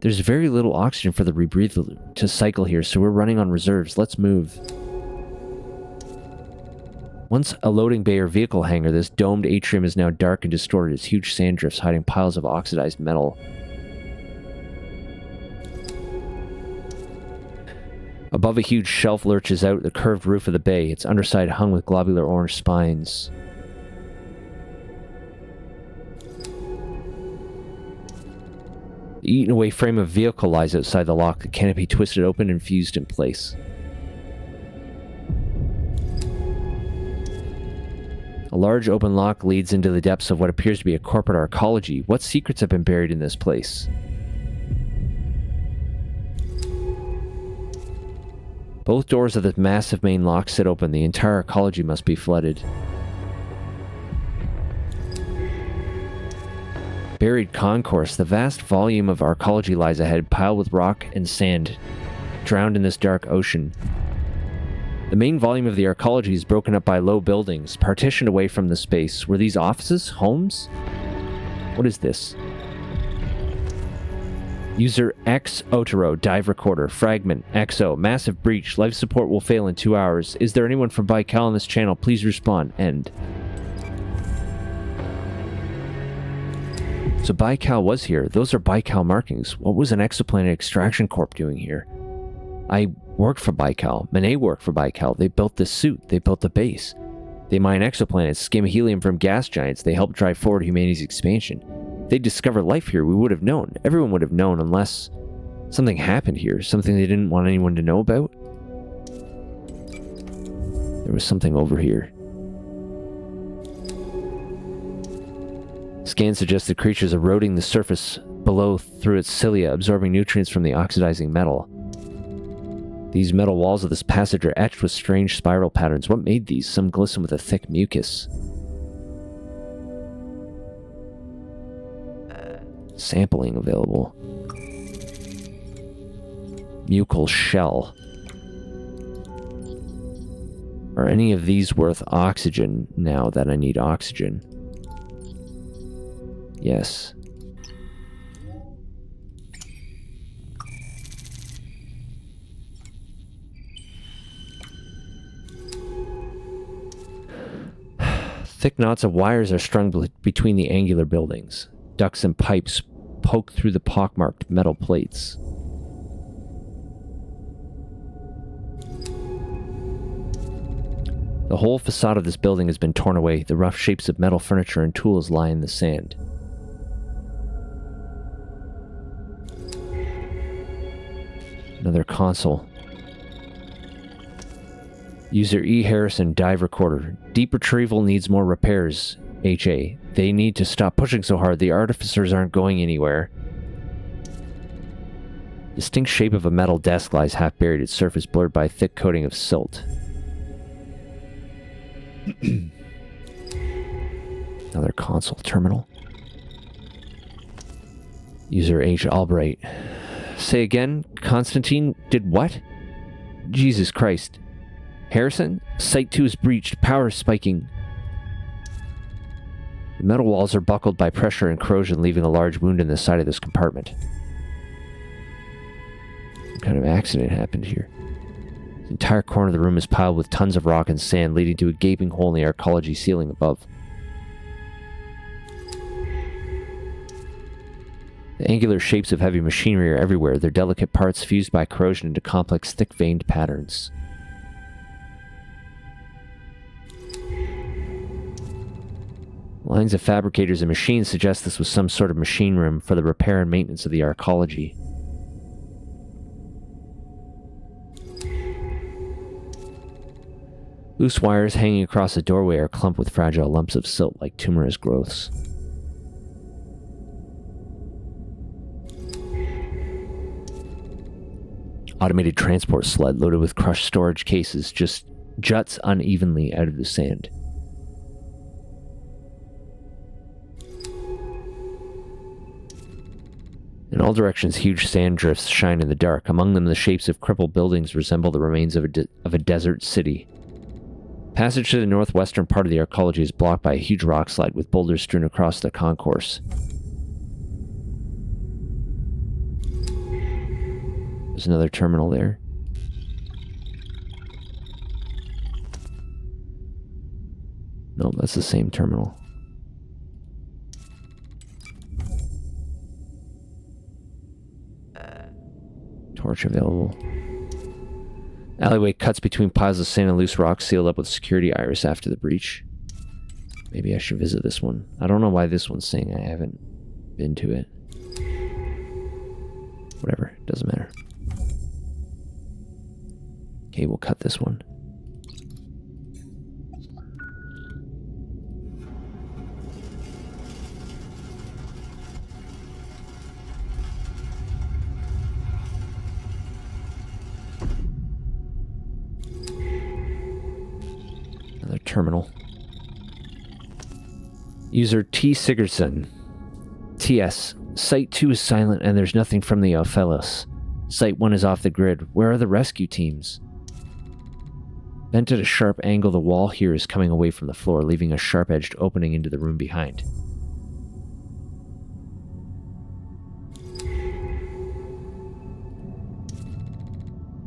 There's very little oxygen for the rebreather to cycle here, so we're running on reserves. Let's move. Once a loading bay or vehicle hangar, this domed atrium is now dark and distorted as huge sand drifts hiding piles of oxidized metal. Above, a huge shelf lurches out the curved roof of the bay, its underside hung with globular orange spines. The eaten-away frame of a vehicle lies outside the lock, the canopy twisted open and fused in place. A large open lock leads into the depths of what appears to be a corporate arcology. What secrets have been buried in this place? Both doors of the massive main lock sit open. The entire arcology must be flooded. Buried concourse. The vast volume of arcology lies ahead, piled with rock and sand, drowned in this dark ocean. The main volume of the arcology is broken up by low buildings, partitioned away from the space. Were these offices? Homes? What is this? User X Otero, dive recorder, fragment, XO, massive breach, life support will fail in 2 hours. Is there anyone from Baikal on this channel? Please respond. End. So Baikal was here. Those are Baikal markings. What was an exoplanet extraction corp doing here? I worked for Baikal. Manet worked for Baikal. They built this suit. They built the base. They mine exoplanets, skim helium from gas giants. They helped drive forward humanity's expansion. They discovered life here, we would have known. Everyone would have known unless something happened here, something they didn't want anyone to know about. There was something over here. Scans suggest the creature's eroding the surface below through its cilia, absorbing nutrients from the oxidizing metal. These metal walls of this passage are etched with strange spiral patterns. What made these? Some glisten with a thick mucus. Sampling available. Mucal shell. Are any of these worth oxygen now that I need oxygen? Yes. Thick knots of wires are strung between the angular buildings. Ducts and pipes poke through the pockmarked metal plates. The whole facade of this building has been torn away. The rough shapes of metal furniture and tools lie in the sand. Another console. User E. Harrison, dive recorder. Deep retrieval needs more repairs. HA. They need to stop pushing so hard. The artificers aren't going anywhere. Distinct shape of a metal desk lies half buried, its surface blurred by a thick coating of silt. Another console terminal. User H. Albright. Say again, Constantine did what? Jesus Christ. Harrison, Site 2 is breached. Power is spiking. The metal walls are buckled by pressure and corrosion, leaving a large wound in the side of this compartment. What kind of accident happened here? The entire corner of the room is piled with tons of rock and sand, leading to a gaping hole in the arcology ceiling above. The angular shapes of heavy machinery are everywhere, their delicate parts fused by corrosion into complex, thick-veined patterns. Lines of fabricators and machines suggest this was some sort of machine room for the repair and maintenance of the arcology. Loose wires hanging across the doorway are clumped with fragile lumps of silt like tumorous growths. Automated transport sled loaded with crushed storage cases just juts unevenly out of the sand. In all directions, huge sand drifts shine in the dark. Among them, the shapes of crippled buildings resemble the remains of a desert city. Passage to the northwestern part of the arcology is blocked by a huge rock slide with boulders strewn across the concourse. There's another terminal there. No, that's the same terminal. Torch available. Alleyway cuts between piles of sand and loose rock sealed up with security iris after the breach. Maybe I should visit this one. I don't know why this one's saying I haven't been to it. Whatever, doesn't matter. Okay, we'll cut this one. Another terminal. User T. Sigurdsson. TS. Site 2 is silent and there's nothing from the Ophelos. Site 1 is off the grid. Where are the rescue teams? Bent at a sharp angle, the wall here is coming away from the floor, leaving a sharp-edged opening into the room behind.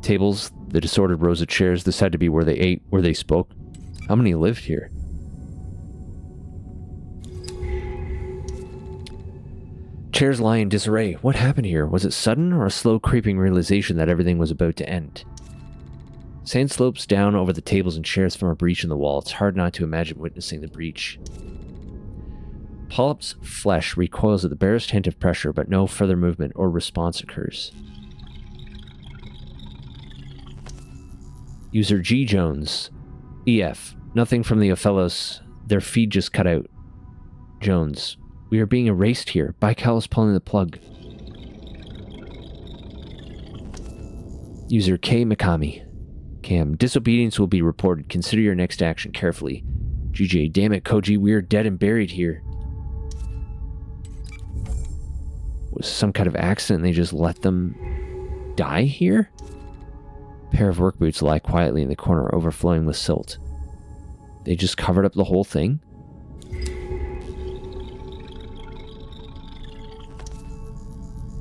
Tables, the disordered rows of chairs. This had to be where they ate, where they spoke. How many lived here? Chairs lie in disarray. What happened here? Was it sudden or a slow creeping realization that everything was about to end? Sand slopes down over the tables and chairs from a breach in the wall. It's hard not to imagine witnessing the breach. Polyp's flesh recoils at the barest hint of pressure, but no further movement or response occurs. User G. Jones. EF. Nothing from the Ophelos. Their feed just cut out. Jones. We are being erased here. Baikal is pulling the plug. User K. Mikami. Cam. Disobedience will be reported. Consider your next action carefully. GJ. Damn it, Koji. We are dead and buried here. Was some kind of accident and they just let them die here? A pair of work boots lie quietly in the corner, overflowing with silt. They just covered up the whole thing?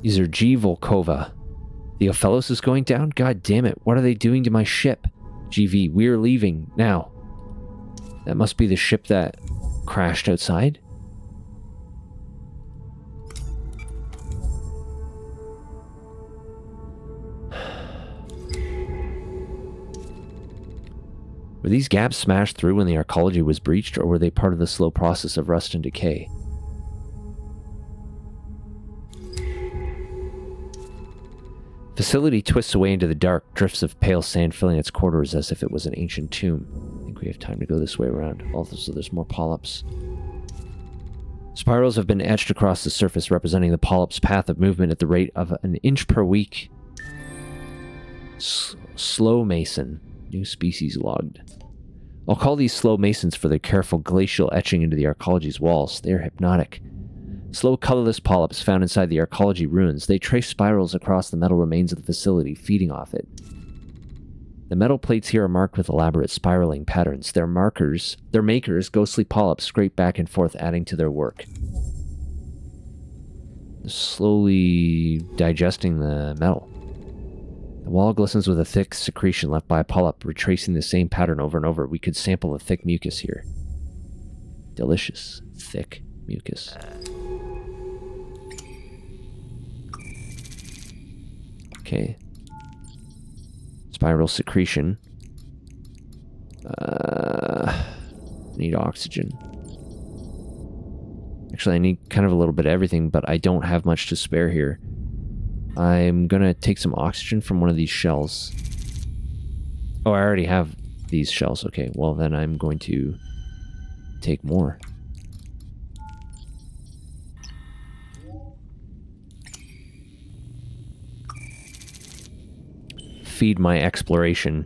User G. Volkova. The Ophelos is going down? God damn it, what are they doing to my ship? GV, we are leaving, now. That must be the ship that crashed outside? Were these gaps smashed through when the arcology was breached, or were they part of the slow process of rust and decay? Facility twists away into the dark, drifts of pale sand filling its corridors as if it was an ancient tomb. I think we have time to go this way around. Also, there's more polyps. Spirals have been etched across the surface, representing the polyp's path of movement at the rate of an inch per week. Slow mason. New species logged. I'll call these slow masons for their careful glacial etching into the arcology's walls. They are hypnotic. Slow, colorless polyps found inside the arcology ruins. They trace spirals across the metal remains of the facility, feeding off it. The metal plates here are marked with elaborate spiraling patterns. Their makers, ghostly polyps, scrape back and forth, adding to their work. Slowly digesting the metal. The wall glistens with a thick secretion left by a polyp, retracing the same pattern over and over. We could sample the thick mucus here. Delicious, thick mucus. Okay. Spiral secretion. Need oxygen. Actually, I need kind of a little bit of everything, but I don't have much to spare here. I'm gonna take some oxygen from one of these shells. Oh, I already have these shells. Okay, well then I'm going to take more. Feed my exploration.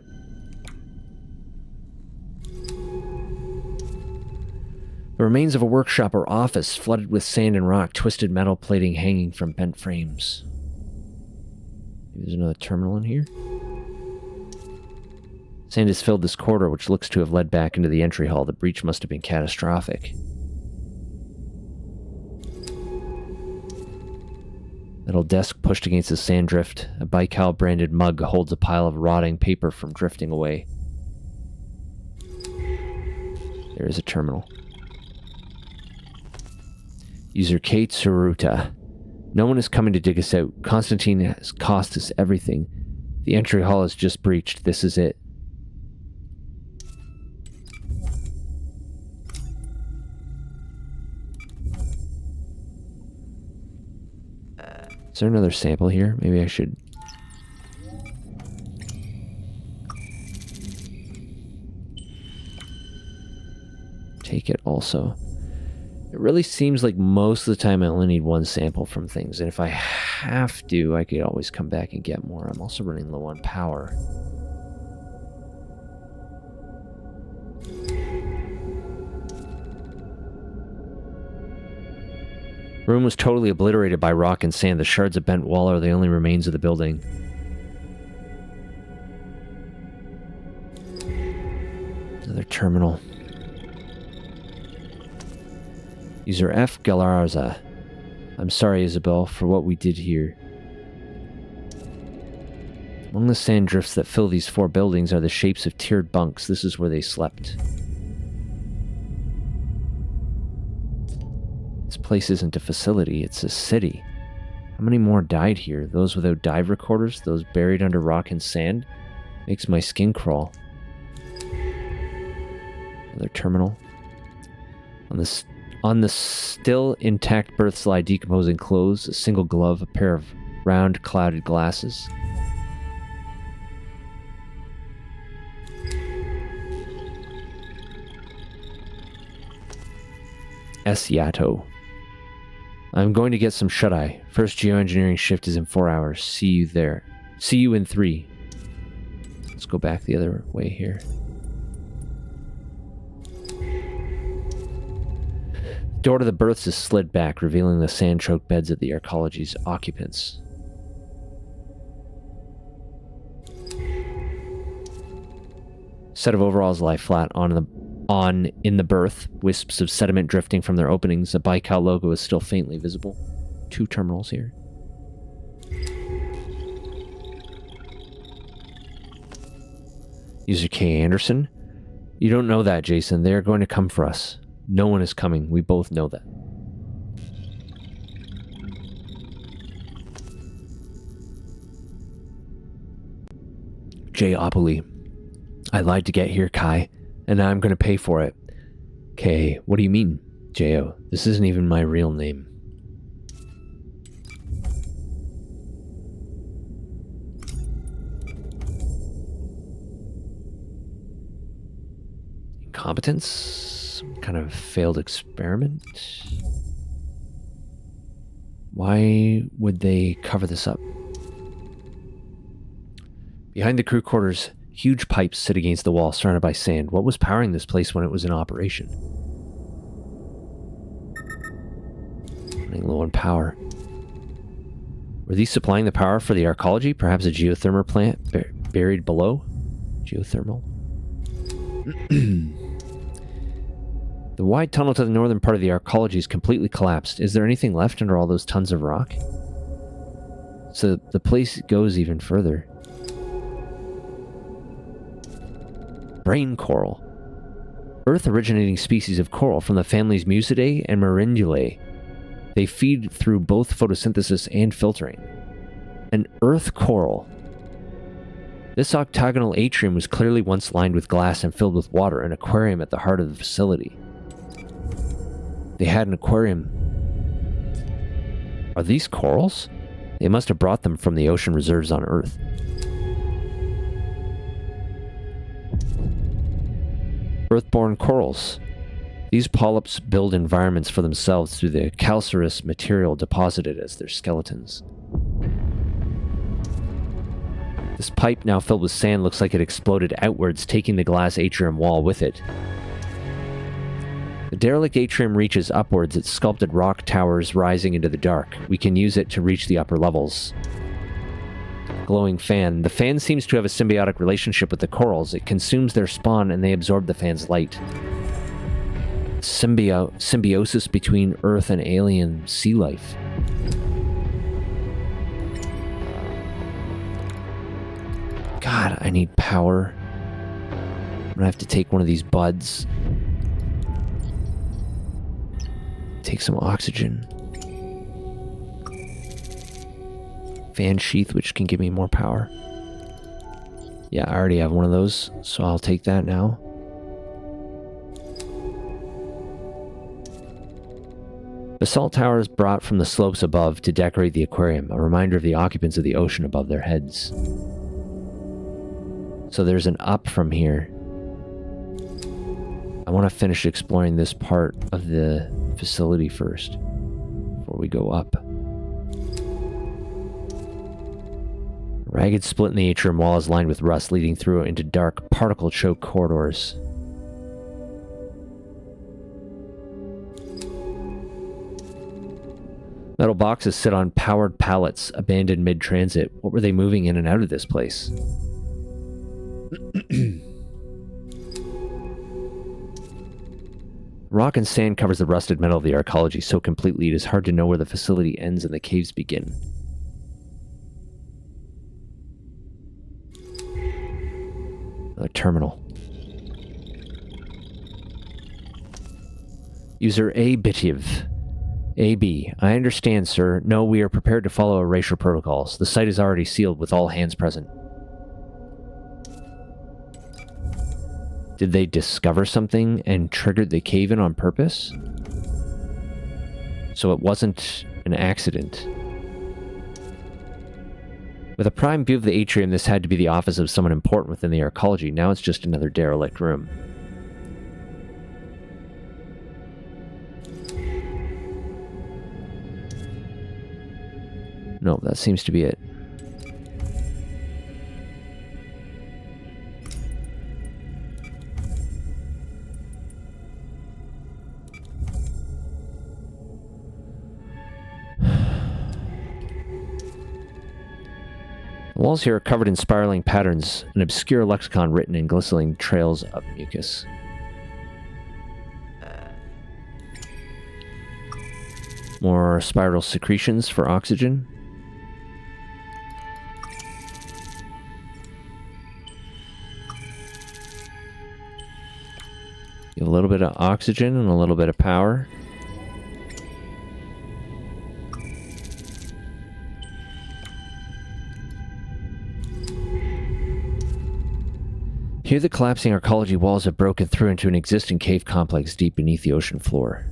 The remains of a workshop or office flooded with sand and rock, twisted metal plating hanging from bent frames. Maybe there's another terminal in here. Sand has filled this corridor, which looks to have led back into the entry hall. The breach must have been catastrophic. Metal desk pushed against the sand drift. A Baikal branded mug holds a pile of rotting paper from drifting away. There is a terminal. User Kate Suruta. No one is coming to dig us out. Constantine has cost us everything. The entry hall is just breached. This is it. Is there another sample here? Maybe I should... take it also. It really seems like most of the time I only need one sample from things, and if I have to, I could always come back and get more. I'm also running low on power. The room was totally obliterated by rock and sand. The shards of bent wall are the only remains of the building. Another terminal. User F. Galarza. I'm sorry, Isabel, for what we did here. Among the sand drifts that fill these 4 buildings are the shapes of tiered bunks. This is where they slept. This place isn't a facility, it's a city. How many more died here? Those without dive recorders? Those buried under rock and sand? Makes my skin crawl. Another terminal. On the still intact berth slide decomposing clothes, a single glove, a pair of round clouded glasses. S. Yato. I'm going to get some shut-eye. First geoengineering shift is in 4 hours. See you there. See you in 3. Let's go back the other way here. Door to the berths is slid back, revealing the sand-choked beds of the Arcology's occupants. Set of overalls lie flat in the berth, wisps of sediment drifting from their openings. The Baikal logo is still faintly visible. 2 terminals here. User K. Anderson. You don't know that, Jason. They are going to come for us. No one is coming. We both know that. J. Opoli. I lied to get here, Kai, and now I'm going to pay for it. K. What do you mean, J.O.? This isn't even my real name. Incompetence? Some kind of failed experiment? Why would they cover this up? Behind the crew quarters, huge pipes sit against the wall, surrounded by sand. What was powering this place when it was in operation? Running low on power. Were these supplying the power for the Arcology? Perhaps a geothermal plant buried below? Geothermal. The wide tunnel to the northern part of the arcology is completely collapsed. Is there anything left under all those tons of rock? So the place goes even further. Brain coral. Earth-originating species of coral from the families Musidae and Merindulae. They feed through both photosynthesis and filtering. An earth coral. This octagonal atrium was clearly once lined with glass and filled with water, an aquarium at the heart of the facility. They had an aquarium. Are these corals? They must have brought them from the ocean reserves on Earth. Earthborn corals. These polyps build environments for themselves through the calcareous material deposited as their skeletons. This pipe, now filled with sand, looks like it exploded outwards, taking the glass atrium wall with it. The derelict atrium reaches upwards, its sculpted rock towers rising into the dark. We can use it to reach the upper levels. Glowing fan. The fan seems to have a symbiotic relationship with the corals. It consumes their spawn and they absorb the fan's light. Symbiosis between Earth and alien sea life. God, I need power. I'm gonna have to take one of these buds. Take some oxygen. Fan sheath, which can give me more power. Yeah, I already have one of those, so I'll take that now. Basalt towers brought from the slopes above to decorate the aquarium, a reminder of the occupants of the ocean above their heads. So there's an up from here. I want to finish exploring this part of the facility first, before we go up. A ragged split in the atrium wall is lined with rust, leading through into dark, particle-choked corridors. Metal boxes sit on powered pallets, abandoned mid-transit. What were they moving in and out of this place? Rock and sand covers the rusted metal of the arcology so completely it is hard to know where the facility ends and the caves begin. A terminal. User A-Bitiv. AB. I understand, sir. No, we are prepared to follow erasure protocols. The site is already sealed with all hands present. Did they discover something and triggered the cave-in on purpose? So it wasn't an accident. With a prime view of the atrium, this had to be the office of someone important within the arcology. Now it's just another derelict room. No, that seems to be it. The walls here are covered in spiraling patterns, an obscure lexicon written in glistening trails of mucus. More spiral secretions for oxygen. Give a little bit of oxygen and a little bit of power. Here the collapsing arcology walls have broken through into an existing cave complex deep beneath the ocean floor.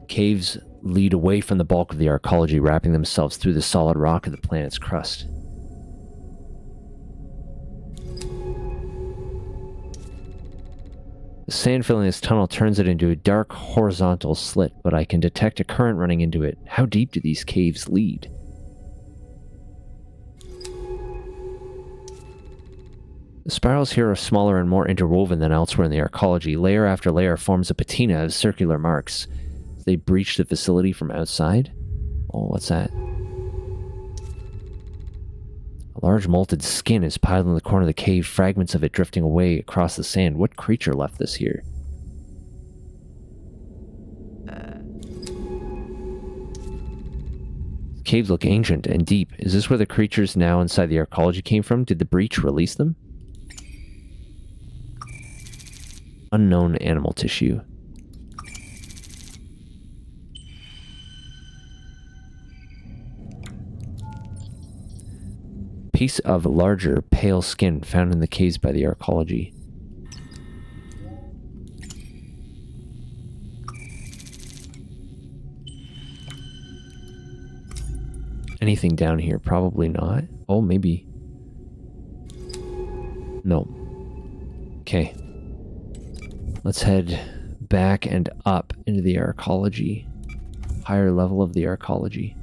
Caves lead away from the bulk of the arcology, wrapping themselves through the solid rock of the planet's crust. The sand filling this tunnel turns it into a dark horizontal slit, but I can detect a current running into it. How deep do these caves lead? The spirals here are smaller and more interwoven than elsewhere in the arcology. Layer after layer forms a patina of circular marks. They breach the facility from outside. Oh, what's that? A large molted skin is piled in the corner of the cave, fragments of it drifting away across the sand. What creature left this here? The caves look ancient and deep. Is this where the creatures now inside the arcology came from? Did the breach release them? Unknown animal tissue. Piece of larger, pale skin found in the caves by the arcology. Anything down here? Probably not. Oh, maybe. No. Okay. Let's head back and up into the arcology. Higher level of the arcology.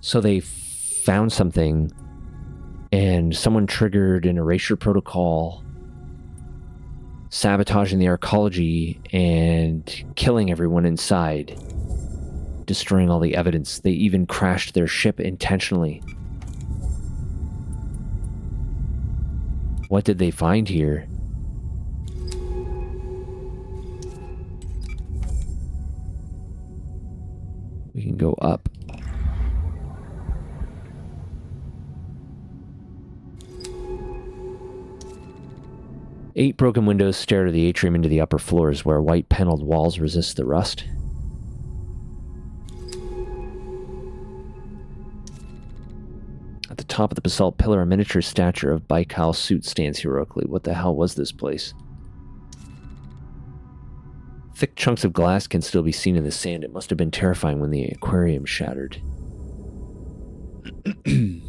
So they found something, and someone triggered an erasure protocol, sabotaging the arcology and killing everyone inside, destroying all the evidence. They even crashed their ship intentionally. What did they find here? We can go up. Eight broken windows stare to the atrium into the upper floors, where white paneled walls resist the rust. At the top of the basalt pillar, a miniature statue of Baikal suit stands heroically. What the hell was this place? Thick chunks of glass can still be seen in the sand. It must have been terrifying when the aquarium shattered. This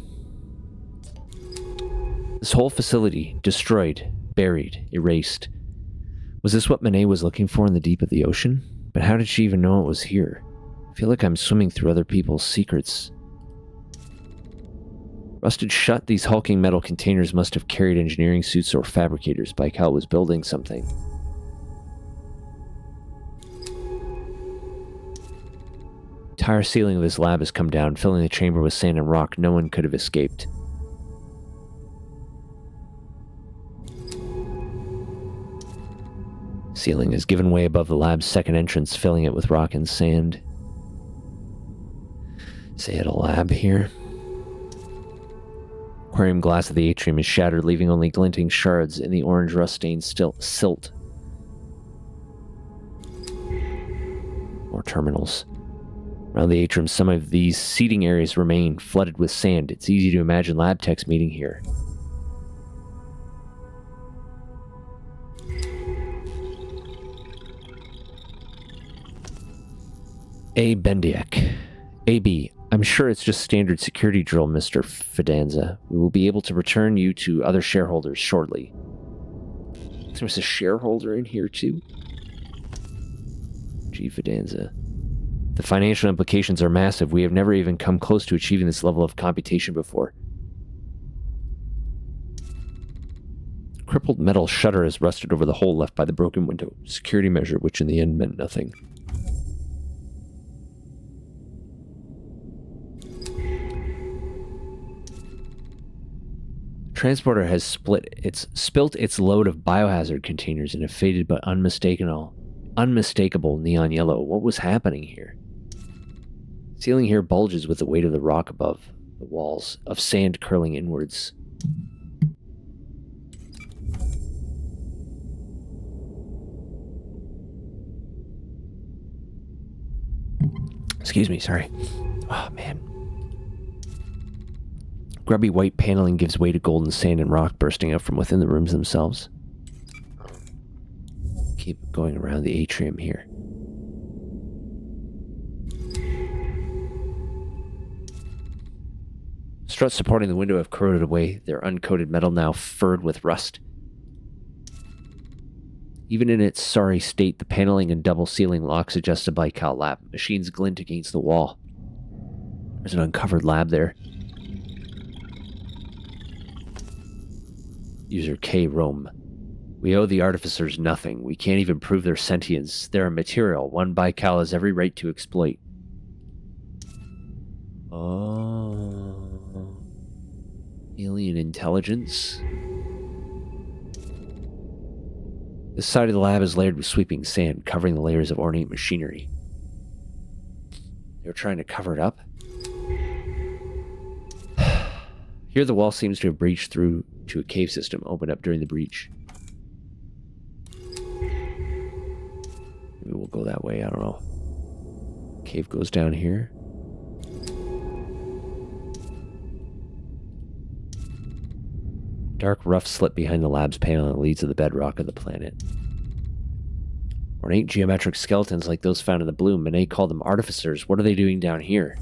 whole facility, destroyed, buried, erased. Was this what Manet was looking for in the deep of the ocean? But how did she even know it was here? I feel like I'm swimming through other people's secrets. Rusted shut, these hulking metal containers must have carried engineering suits or fabricators. Baikal was building something. The entire ceiling of his lab has come down, filling the chamber with sand and rock. No one could have escaped. Ceiling has given way above the lab's second entrance, filling it with rock and sand. Say it a lab here. Aquarium glass of the atrium is shattered, leaving only glinting shards in the orange rust-stained silt. More terminals. Around the atrium, some of these seating areas remain, flooded with sand. It's easy to imagine lab techs meeting here. A. Bendiak. AB. I'm sure it's just standard security drill, Mr. Fidanza. We will be able to return you to other shareholders shortly. There's a shareholder in here, too? Gee, Fidanza. The financial implications are massive. We have never even come close to achieving this level of computation before. Crippled metal shutter has rusted over the hole left by the broken window. Security measure, which in the end meant nothing. Transporter has spilt its load of biohazard containers in a faded but unmistakable neon yellow. What was happening here? Ceiling here bulges with the weight of the rock above the walls, of sand curling inwards. Excuse me, sorry. Oh, man. Grubby white paneling gives way to golden sand and rock bursting up from within the rooms themselves. Keep going around the atrium here. Struts supporting the window have corroded away, their uncoated metal now furred with rust. Even in its sorry state, the paneling and double ceiling lock suggest a Baikal lab. Machines glint against the wall. There's an uncovered lab there. User K. Rome. We owe the artificers nothing. We can't even prove their sentience. They're a material, one Baikal has every right to exploit. Oh. Alien intelligence? This side of the lab is layered with sweeping sand, covering the layers of ornate machinery. They're trying to cover it up? Here the wall seems to have breached through to a cave system opened up during the breach. Maybe we'll go that way, I don't know. Cave goes down here. Dark, rough slit behind the lab's panel that leads to the bedrock of the planet. Ornate geometric skeletons like those found in the bloom. Monet called them artificers. What are they doing down here?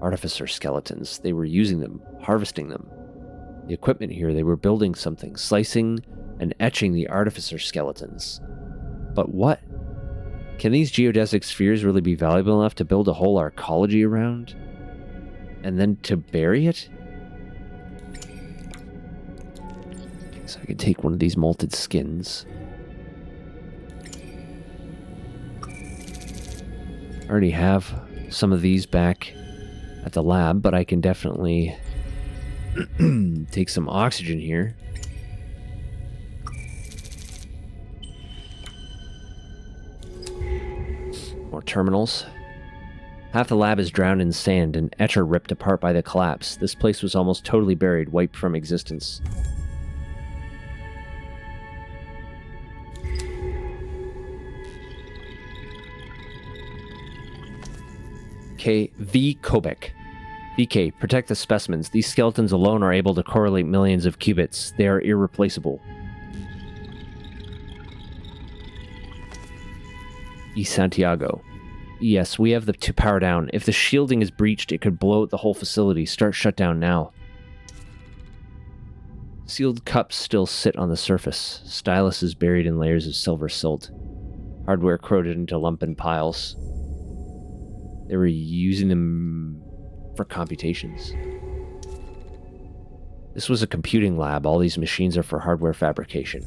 Artificer skeletons. They were using them, harvesting them. The equipment here, they were building something, slicing and etching the artificer skeletons. But what? Can these geodesic spheres really be valuable enough to build a whole arcology around? And then to bury it? So I could take one of these molted skins. I already have some of these back at the lab, but I can definitely take some oxygen here. More terminals. Half the lab is drowned in sand, an etcher ripped apart by the collapse. This place was almost totally buried, wiped from existence. V. Kobek. VK, protect the specimens. These skeletons alone are able to correlate millions of qubits. They are irreplaceable. E. Santiago. Yes, we have to power down. If the shielding is breached, it could blow out the whole facility. Start shutdown now. Sealed cups still sit on the surface. Stylus is buried in layers of silver silt. Hardware corroded into lumpen piles. They were using them for computations. This was a computing lab. All these machines are for hardware fabrication.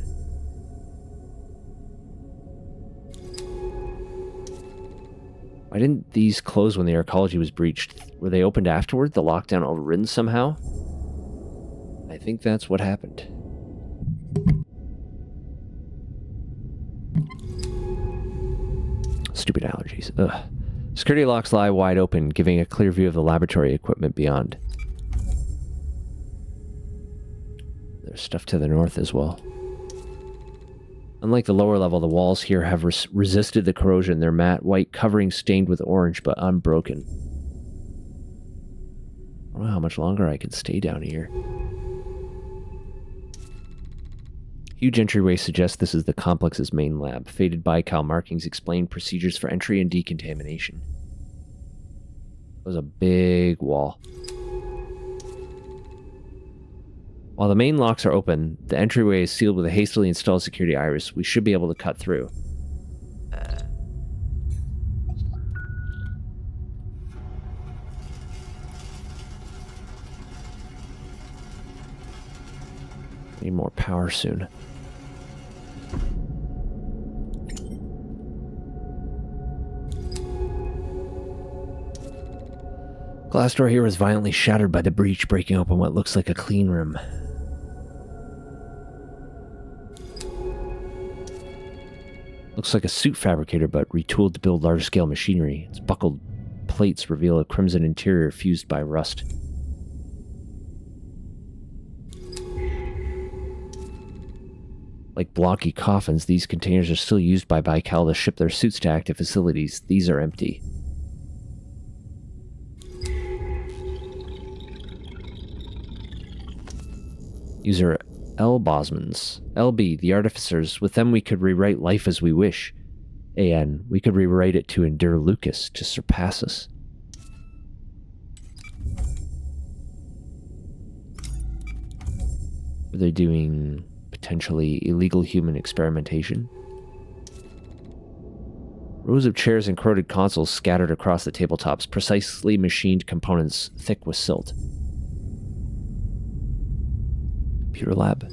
Why didn't these close when the arcology was breached? Were they opened afterward? The lockdown overridden somehow? I think that's what happened. Stupid allergies. Ugh. Security locks lie wide open, giving a clear view of the laboratory equipment beyond. There's stuff to the north as well. Unlike the lower level, the walls here have resisted the corrosion. They're matte white, covering stained with orange, but unbroken. I don't know how much longer I can stay down here. Huge entryway suggests this is the complex's main lab. Faded Baikal markings explain procedures for entry and decontamination. It was a big wall. While the main locks are open, the entryway is sealed with a hastily installed security iris. We should be able to cut through. Need more power soon. Glass door here was violently shattered by the breach, breaking open what looks like a clean room. Looks like a suit fabricator, but retooled to build large-scale machinery. Its buckled plates reveal a crimson interior fused by rust. Like blocky coffins, these containers are still used by Baikal to ship their suits to active facilities. These are empty. User L. Bosmans. LB, the artificers. With them we could rewrite life as we wish. AN, we could rewrite it to endure Lucas, to surpass us. Are they doing potentially illegal human experimentation? Rows of chairs and corroded consoles scattered across the tabletops, precisely machined components thick with silt. computer lab.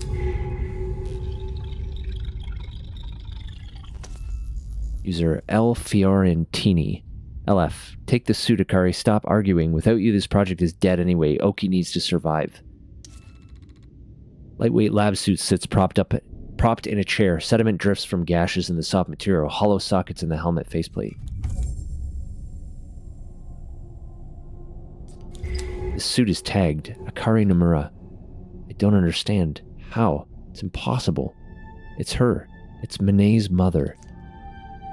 User L. Fiorentini. LF, take the suit, Akari. Stop arguing. Without you, this project is dead anyway. Oki needs to survive. Lightweight lab suit sits propped in a chair. Sediment drifts from gashes in the soft material. Hollow sockets in the helmet faceplate. The suit is tagged. Akari Nomura. I don't understand. How? It's impossible. It's her. It's Mine's mother.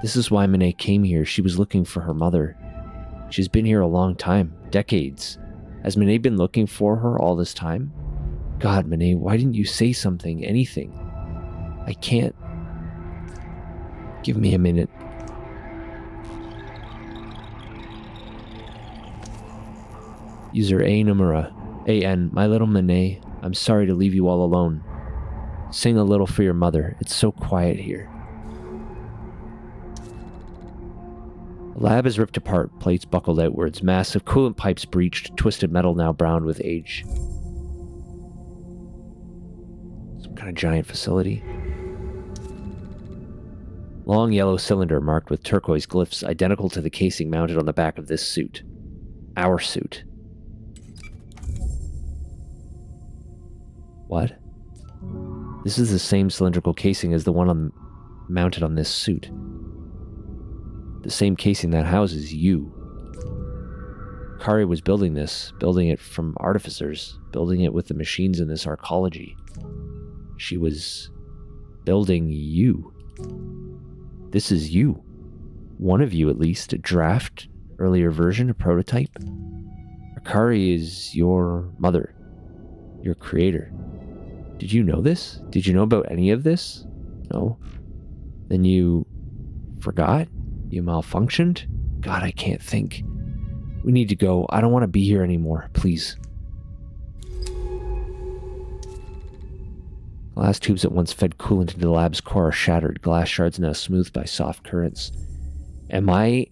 This is why Mine came here. She was looking for her mother. She's been here a long time. Decades. Has Mine been looking for her all this time? God, Mine, why didn't you say something? Anything? I can't. Give me a minute. User A. Nomura. AN, my little Mine, I'm sorry to leave you all alone. Sing a little for your mother. It's so quiet here. The lab is ripped apart, plates buckled outwards, massive coolant pipes breached, twisted metal now browned with age. Some kind of giant facility. Long yellow cylinder marked with turquoise glyphs identical to the casing mounted on the back of this suit. Our suit. What? This is the same cylindrical casing as the one mounted on this suit. The same casing that houses you. Kari was building this, building it from artificers, building it with the machines in this arcology. She was building you. This is you. One of you, at least, a draft, earlier version, a prototype. Akari is your mother, your creator. Did you know this? Did you know about any of this? No. Then you forgot? You malfunctioned? God, I can't think. We need to go. I don't want to be here anymore. Please. Glass tubes that once fed coolant into the lab's core are shattered. Glass shards now smoothed by soft currents. Am I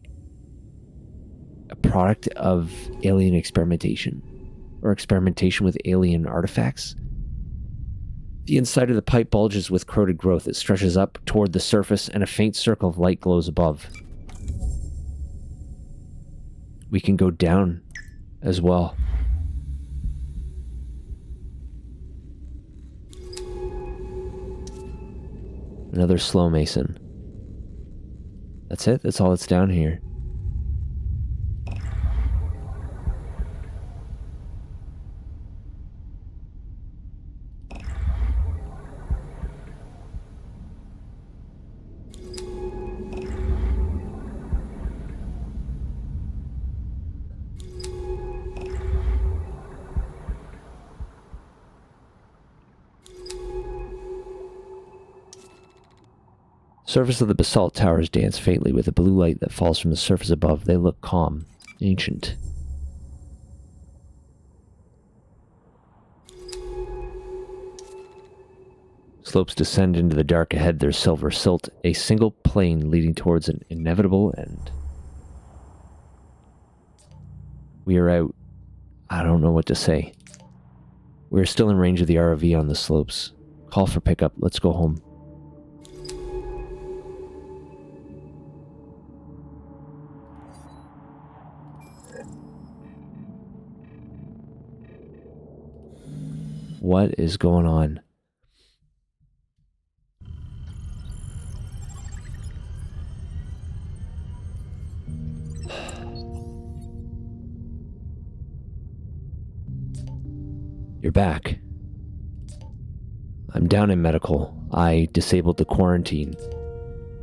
a product of alien experimentation? Or experimentation with alien artifacts? The inside of the pipe bulges with corroded growth. It stretches up toward the surface, and a faint circle of light glows above. We can go down as well. Another slow mason. That's it? That's all that's down here. Surface of the basalt towers dance faintly with the blue light that falls from the surface above. They look calm, ancient. Slopes descend into the dark ahead, their silver silt, a single plane leading towards an inevitable end. We are out. I don't know what to say. We are still in range of the ROV on the slopes. Call for pickup. Let's go home. What is going on? You're back. I'm down in medical. I disabled the quarantine.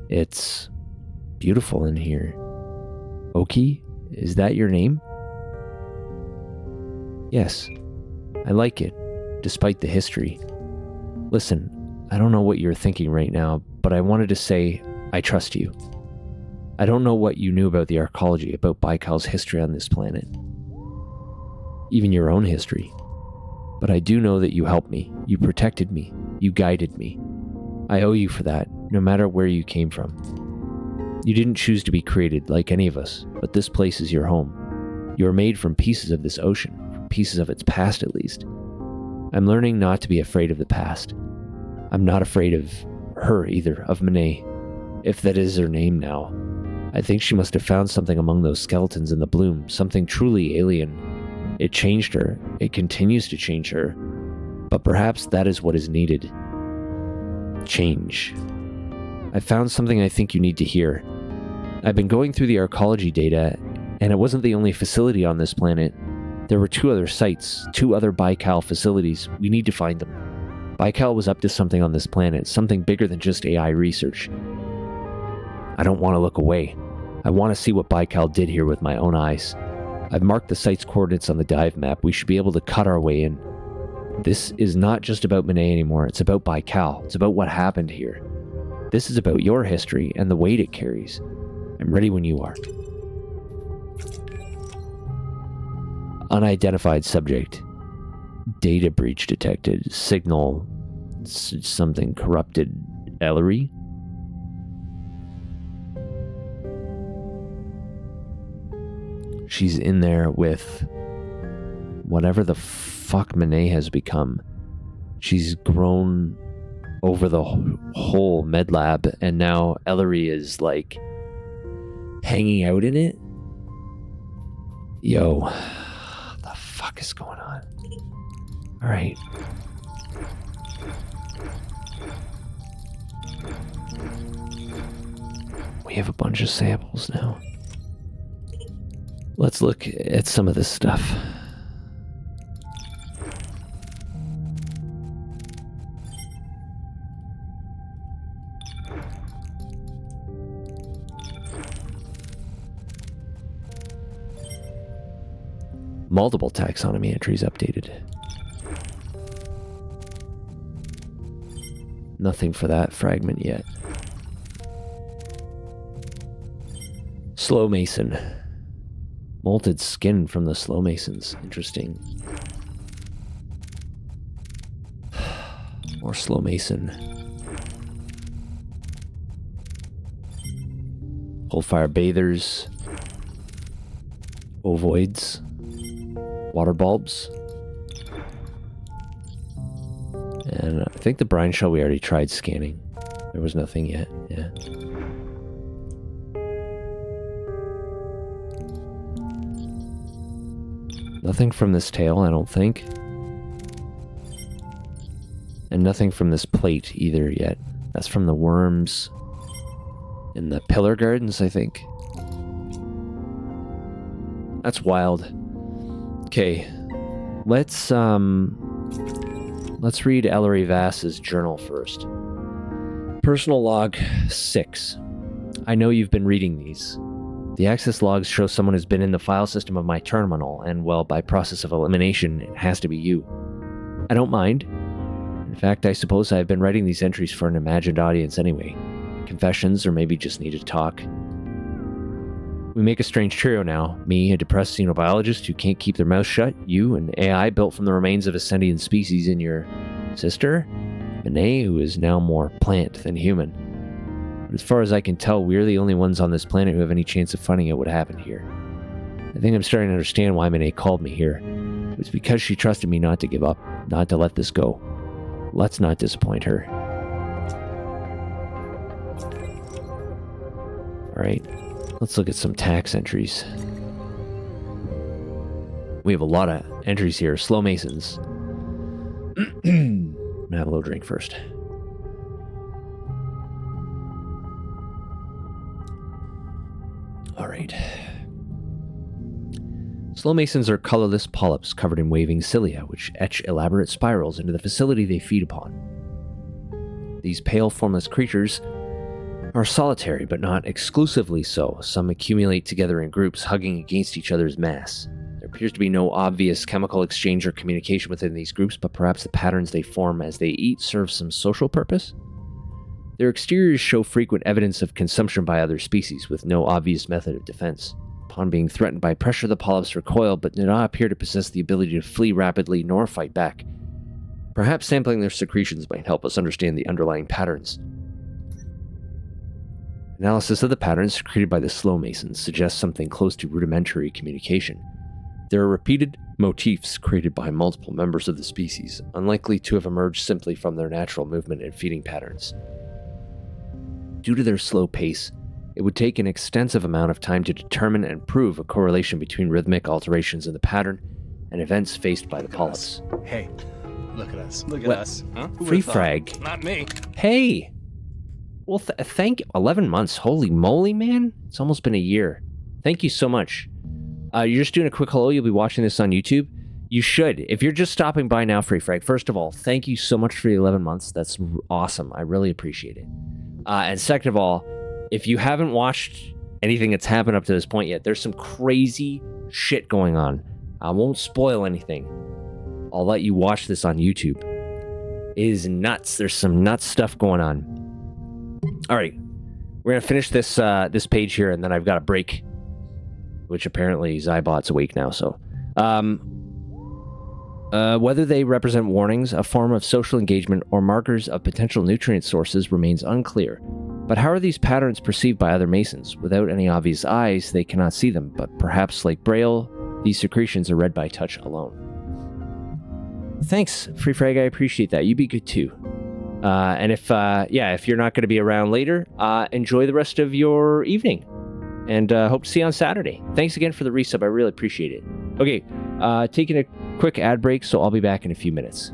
It's beautiful in here. Oki? Is that your name? Yes. I like it. Despite the history. Listen, I don't know what you're thinking right now, but I wanted to say I trust you. I don't know what you knew about the arcology, about Baikal's history on this planet. Even your own history. But I do know that you helped me, you protected me, you guided me. I owe you for that, no matter where you came from. You didn't choose to be created like any of us, but this place is your home. You are made from pieces of this ocean, from pieces of its past at least. I'm learning not to be afraid of the past. I'm not afraid of her either, of Monet, if that is her name now. I think she must have found something among those skeletons in the bloom, something truly alien. It changed her. It continues to change her. But perhaps that is what is needed. Change. I found something I think you need to hear. I've been going through the archaeology data, and it wasn't the only facility on this planet. There were 2 other sites, 2 other Baikal facilities. We need to find them. Baikal was up to something on this planet, something bigger than just AI research. I don't want to look away. I want to see what Baikal did here with my own eyes. I've marked the site's coordinates on the dive map. We should be able to cut our way in. This is not just about Monet anymore. It's about Baikal. It's about what happened here. This is about your history and the weight it carries. I'm ready when you are. Unidentified subject. Data breach detected. Signal something corrupted. Ellery? She's in there with whatever the fuck Monet has become. She's grown over the whole med lab, and now Ellery is like hanging out in it. Yo, what the fuck is going on? All right. We have a bunch of samples now. Let's look at some of this stuff. Multiple taxonomy entries updated. Nothing for that fragment yet. Slow Mason. Molted skin from the slow masons. Interesting. More slow mason. Cold-fire bathers. Ovoids. Water bulbs. And I think the brine shell we already tried scanning. There was nothing yet. Yeah. Nothing from this tail, I don't think. And nothing from this plate either yet. That's from the worms in the pillar gardens, I think. That's wild. Okay. Let's read Ellery Vass's journal first. Personal log 6. I know you've been reading these. The access logs show someone who's been in the file system of my terminal, and, well, by process of elimination, it has to be you. I don't mind. In fact, I suppose I've been writing these entries for an imagined audience anyway. Confessions, or maybe just need to talk. We make a strange trio now. Me, a depressed xenobiologist who can't keep their mouth shut. You, an AI built from the remains of a sentient species, and your sister? Monet, who is now more plant than human. But as far as I can tell, we're the only ones on this planet who have any chance of finding out what happened here. I think I'm starting to understand why Monet called me here. It was because she trusted me not to give up, not to let this go. Let's not disappoint her. Alright, let's look at some tax entries. We have a lot of entries here. Slow Masons. I'm gonna have a little drink first. Alright. Slow Masons are colorless polyps covered in waving cilia, which etch elaborate spirals into the facility they feed upon. These pale, formless creatures are solitary, but not exclusively so. Some accumulate together in groups, hugging against each other's mass. There appears to be no obvious chemical exchange or communication within these groups, but perhaps the patterns they form as they eat serve some social purpose? Their exteriors show frequent evidence of consumption by other species, with no obvious method of defense. Upon being threatened by pressure, the polyps recoil, but do not appear to possess the ability to flee rapidly nor fight back. Perhaps sampling their secretions might help us understand the underlying patterns. Analysis of the patterns secreted by the slow masons suggests something close to rudimentary communication. There are repeated motifs created by multiple members of the species, unlikely to have emerged simply from their natural movement and feeding patterns. Due to their slow pace, it would take an extensive amount of time to determine and prove a correlation between rhythmic alterations in the pattern and events faced by the polyps. Hey, look at us. Look at What? us. Huh? Free frag. Not me. Hey! Well, thank 11 months. Holy moly, man. It's almost been a year. Thank you so much. You're just doing a quick hello. You'll be watching this on YouTube. You should. If you're just stopping by now, Free Frag, first of all, thank you so much for the 11 months. That's awesome. I really appreciate it. And second of all, if you haven't watched anything that's happened up to this point yet, there's some crazy shit going on. I won't spoil anything. I'll let you watch this on YouTube. It is nuts. There's some nuts stuff going on. All right. We're going to finish this this page here, and then I've got a break, which apparently Zybot's awake now, so... whether they represent warnings, a form of social engagement, or markers of potential nutrient sources remains unclear. But how are these patterns perceived by other Masons? Without any obvious eyes, they cannot see them, but perhaps like Braille, these secretions are read by touch alone. Thanks, Free Frag, I appreciate that. You be good too. And if you're not going to be around later, enjoy the rest of your evening. And hope to see you on Saturday. Thanks again for the resub. I really appreciate it. Okay, taking a quick ad break, so I'll be back in a few minutes.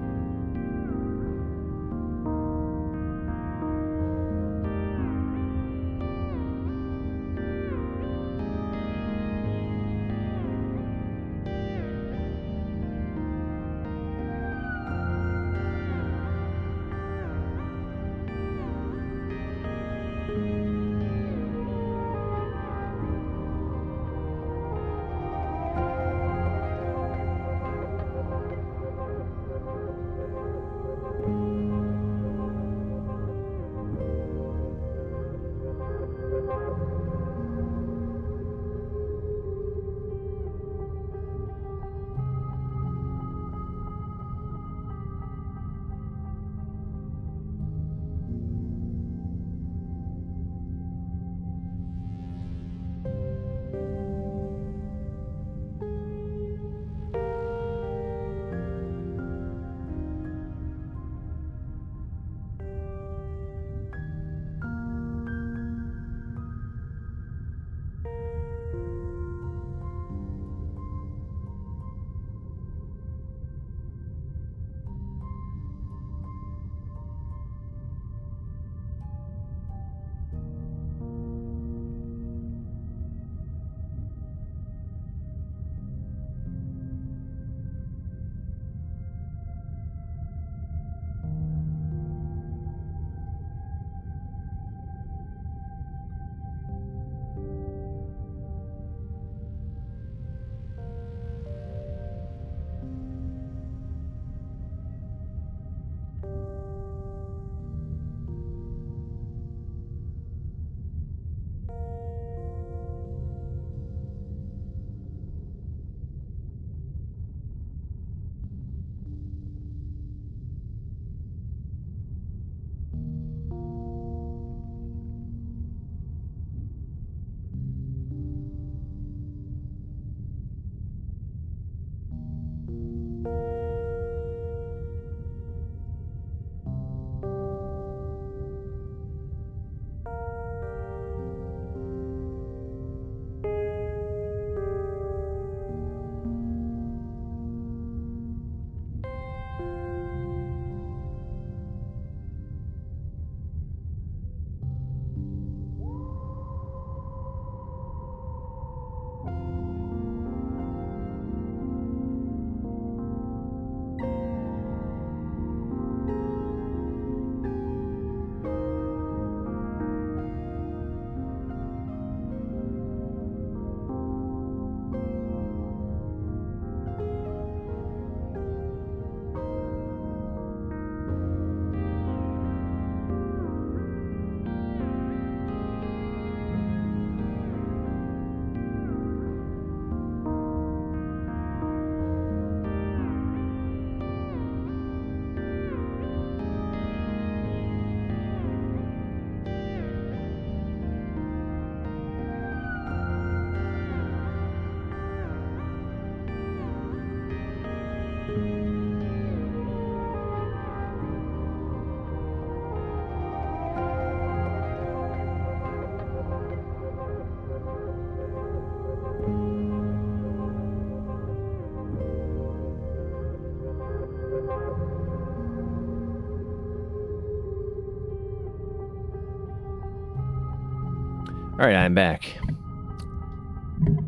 Alright, I'm back.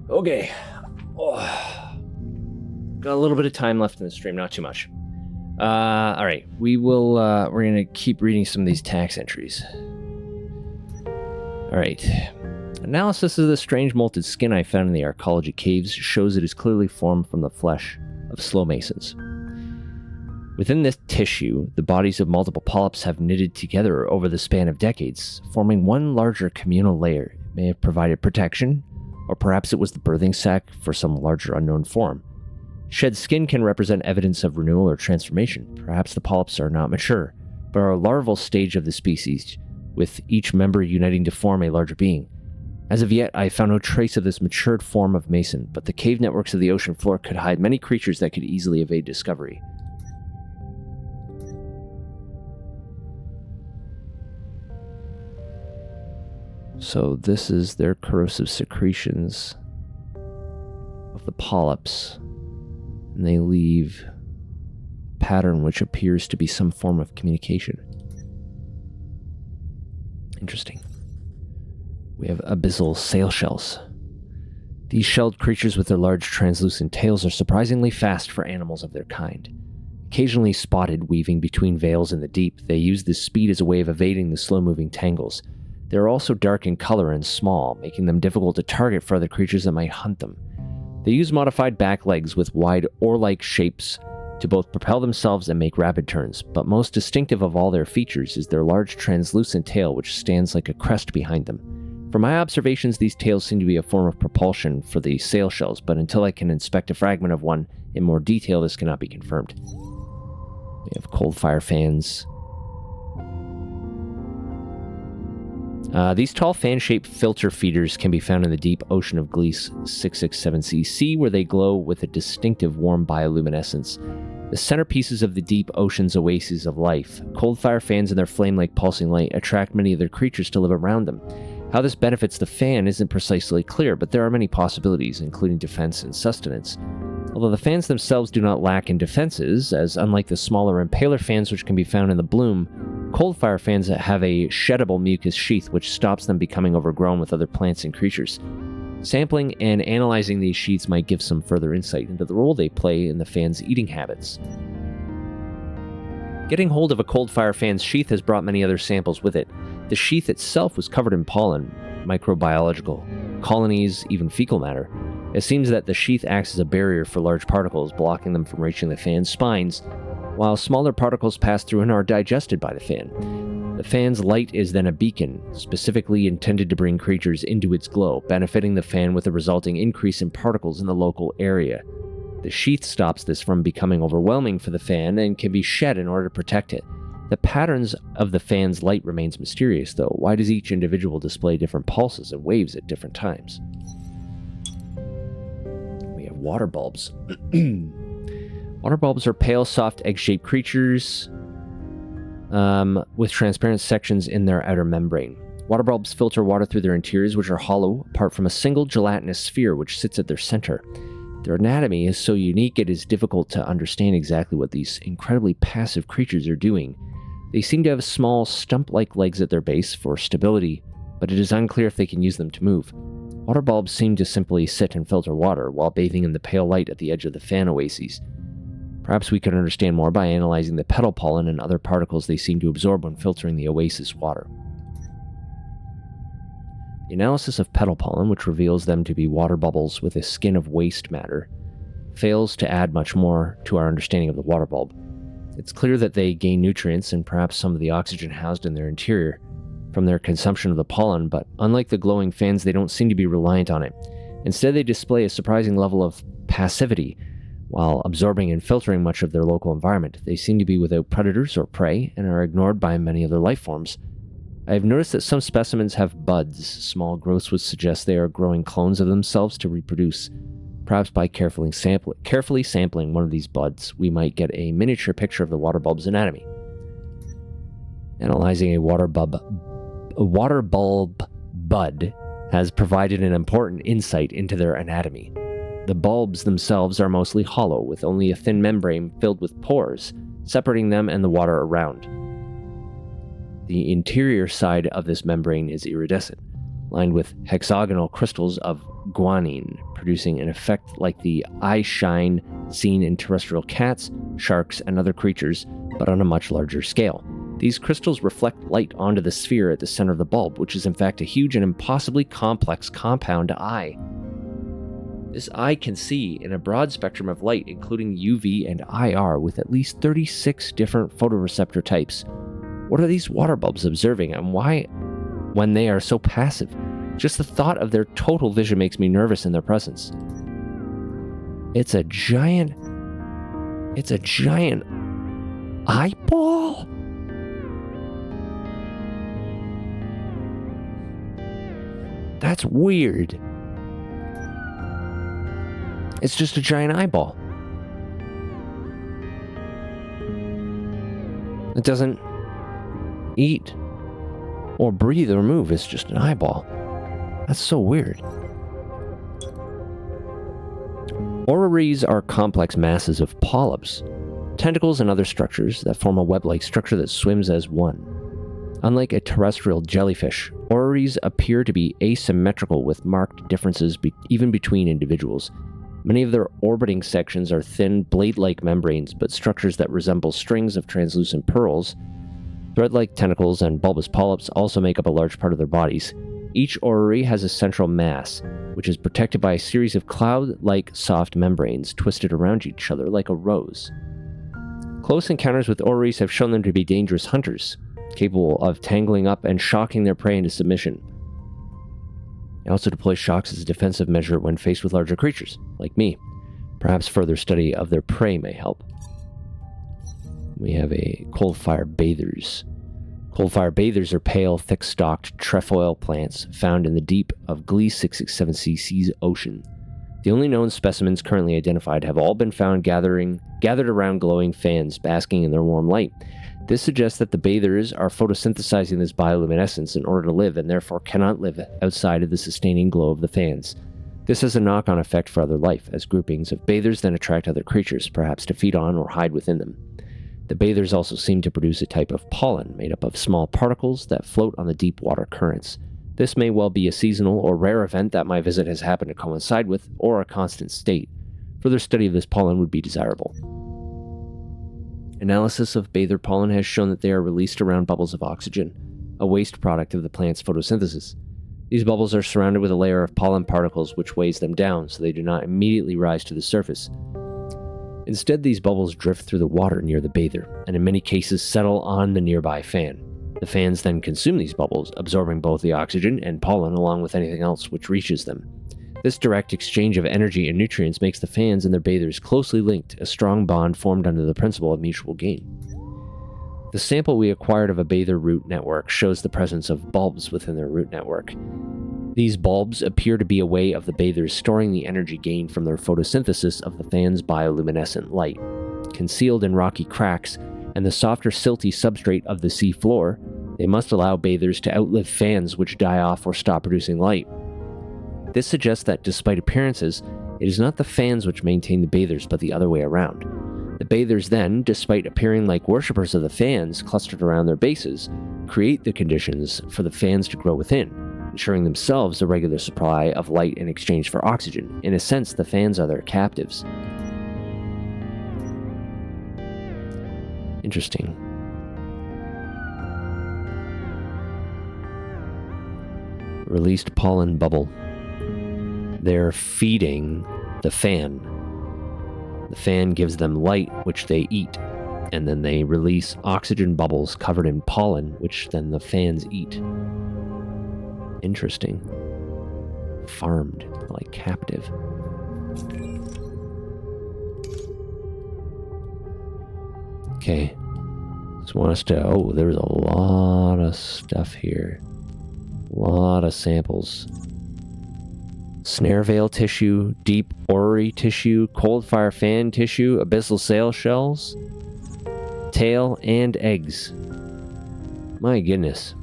Okay. Oh. Got a little bit of time left in the stream, not too much. Alright, we're gonna keep reading some of these tax entries. Alright. Analysis of the strange molted skin I found in the archaeology caves shows it is clearly formed from the flesh of slow masons. Within this tissue, the bodies of multiple polyps have knitted together over the span of decades, forming one larger communal layer. It may have provided protection, or perhaps it was the birthing sac for some larger unknown form. Shed skin can represent evidence of renewal or transformation. Perhaps the polyps are not mature, but are a larval stage of the species, with each member uniting to form a larger being. As of yet, I have found no trace of this matured form of mason, but the cave networks of the ocean floor could hide many creatures that could easily evade discovery. So this is their corrosive secretions of the polyps, and they leave a pattern which appears to be some form of communication. Interesting. We have abyssal sail shells. These shelled creatures with their large translucent tails are surprisingly fast for animals of their kind. Occasionally spotted weaving between veils in the deep, they use this speed as a way of evading the slow-moving tangles. They are also dark in color and small, making them difficult to target for other creatures that might hunt them. They use modified back legs with wide oar-like shapes to both propel themselves and make rapid turns, but most distinctive of all their features is their large translucent tail, which stands like a crest behind them. From my observations, these tails seem to be a form of propulsion for the sail shells, but until I can inspect a fragment of one in more detail, this cannot be confirmed. We have cold fire fans. These tall fan-shaped filter feeders can be found in the deep ocean of Gliese 667cc, where they glow with a distinctive warm bioluminescence. The centerpieces of the deep ocean's oases of life, cold fire fans and their flame-like pulsing light attract many other creatures to live around them. How this benefits the fan isn't precisely clear, but there are many possibilities, including defense and sustenance. Although the fans themselves do not lack in defenses, as unlike the smaller impaler fans which can be found in the bloom, cold fire fans have a sheddable mucus sheath which stops them becoming overgrown with other plants and creatures. Sampling and analyzing these sheaths might give some further insight into the role they play in the fan's eating habits. Getting hold of a cold fire fan's sheath has brought many other samples with it. The sheath itself was covered in pollen, microbiological colonies, even fecal matter. It seems that the sheath acts as a barrier for large particles, blocking them from reaching the fan's spines, while smaller particles pass through and are digested by the fan. The fan's light is then a beacon, specifically intended to bring creatures into its glow, benefiting the fan with a resulting increase in particles in the local area. The sheath stops this from becoming overwhelming for the fan and can be shed in order to protect it. The patterns of the fan's light remains mysterious, though. Why does each individual display different pulses and waves at different times? We have water bulbs. Water bulbs are pale, soft, egg-shaped creatures with transparent sections in their outer membrane. Water bulbs filter water through their interiors, which are hollow, apart from a single gelatinous sphere which sits at their center. Their anatomy is so unique it is difficult to understand exactly what these incredibly passive creatures are doing. They seem to have small, stump-like legs at their base for stability, but it is unclear if they can use them to move. Water bulbs seem to simply sit and filter water while bathing in the pale light at the edge of the fan oases. Perhaps we could understand more by analyzing the petal pollen and other particles they seem to absorb when filtering the oasis water. The analysis of petal pollen, which reveals them to be water bubbles with a skin of waste matter, fails to add much more to our understanding of the water bulb. It's clear that they gain nutrients and perhaps some of the oxygen housed in their interior from their consumption of the pollen, but unlike the glowing fans, they don't seem to be reliant on it. Instead, they display a surprising level of passivity. While absorbing and filtering much of their local environment, they seem to be without predators or prey and are ignored by many other life forms. I have noticed that some specimens have buds. Small growths would suggest they are growing clones of themselves to reproduce. Perhaps by carefully sampling one of these buds, we might get a miniature picture of the water bulb's anatomy. Analyzing a water bulb bud has provided an important insight into their anatomy. The bulbs themselves are mostly hollow, with only a thin membrane filled with pores, separating them and the water around. The interior side of this membrane is iridescent. lined with hexagonal crystals of guanine, producing an effect like the eye shine seen in terrestrial cats, sharks, and other creatures, but on a much larger scale. These crystals reflect light onto the sphere at the center of the bulb, which is in fact a huge and impossibly complex compound eye. This eye can see in a broad spectrum of light, including UV and IR, with at least 36 different photoreceptor types. What are these water bulbs observing, and why, when they are so passive? Just the thought of their total vision makes me nervous in their presence. It's a giant eyeball? That's weird. It's just a giant eyeball. It doesn't eat or breathe or move. It's just an eyeball. That's so weird. Orreries are complex masses of polyps, tentacles, and other structures that form a web-like structure that swims as one. Unlike a terrestrial jellyfish, orreries appear to be asymmetrical with marked differences even between individuals. Many of their orbiting sections are thin, blade-like membranes, but structures that resemble strings of translucent pearls. Thread-like tentacles and bulbous polyps also make up a large part of their bodies. Each orrery has a central mass, which is protected by a series of cloud-like soft membranes twisted around each other like a rose. Close encounters with orreries have shown them to be dangerous hunters, capable of tangling up and shocking their prey into submission. They also deploy shocks as a defensive measure when faced with larger creatures, like me. Perhaps further study of their prey may help. We have a cold-fire bathers. Cold-fire bathers are pale, thick-stalked trefoil plants found in the deep of Gliese 667c's ocean. The only known specimens currently identified have all been found gathered around glowing fans, basking in their warm light. This suggests that the bathers are photosynthesizing this bioluminescence in order to live, and therefore cannot live outside of the sustaining glow of the fans. This has a knock-on effect for other life, as groupings of bathers then attract other creatures, perhaps to feed on or hide within them. The bathers also seem to produce a type of pollen made up of small particles that float on the deep water currents. This may well be a seasonal or rare event that my visit has happened to coincide with, or a constant state. Further study of this pollen would be desirable. Analysis of bather pollen has shown that they are released around bubbles of oxygen, a waste product of the plant's photosynthesis. These bubbles are surrounded with a layer of pollen particles which weighs them down so they do not immediately rise to the surface. Instead, these bubbles drift through the water near the bather, and in many cases settle on the nearby fan. The fans then consume these bubbles, absorbing both the oxygen and pollen along with anything else which reaches them. This direct exchange of energy and nutrients makes the fans and their bathers closely linked, a strong bond formed under the principle of mutual gain. The sample we acquired of a bather root network shows the presence of bulbs within their root network. These bulbs appear to be a way of the bathers storing the energy gained from their photosynthesis of the fan's bioluminescent light. Concealed in rocky cracks and the softer silty substrate of the sea floor, they must allow bathers to outlive fans which die off or stop producing light. This suggests that despite appearances, it is not the fans which maintain the bathers but the other way around. The bathers then, despite appearing like worshippers of the fans clustered around their bases, create the conditions for the fans to grow within, ensuring themselves a regular supply of light in exchange for oxygen. In a sense, the fans are their captives. Interesting. Released pollen bubble. They're feeding the fan. The fan gives them light, which they eat, and then they release oxygen bubbles covered in pollen, which then the fans eat. Interesting. Farmed, like captive. Okay. Just want us to... Oh, there's a lot of stuff here. A lot of samples. Snare veil tissue, deep orrery tissue, cold fire fan tissue, abyssal sail shells, tail, and eggs. My goodness.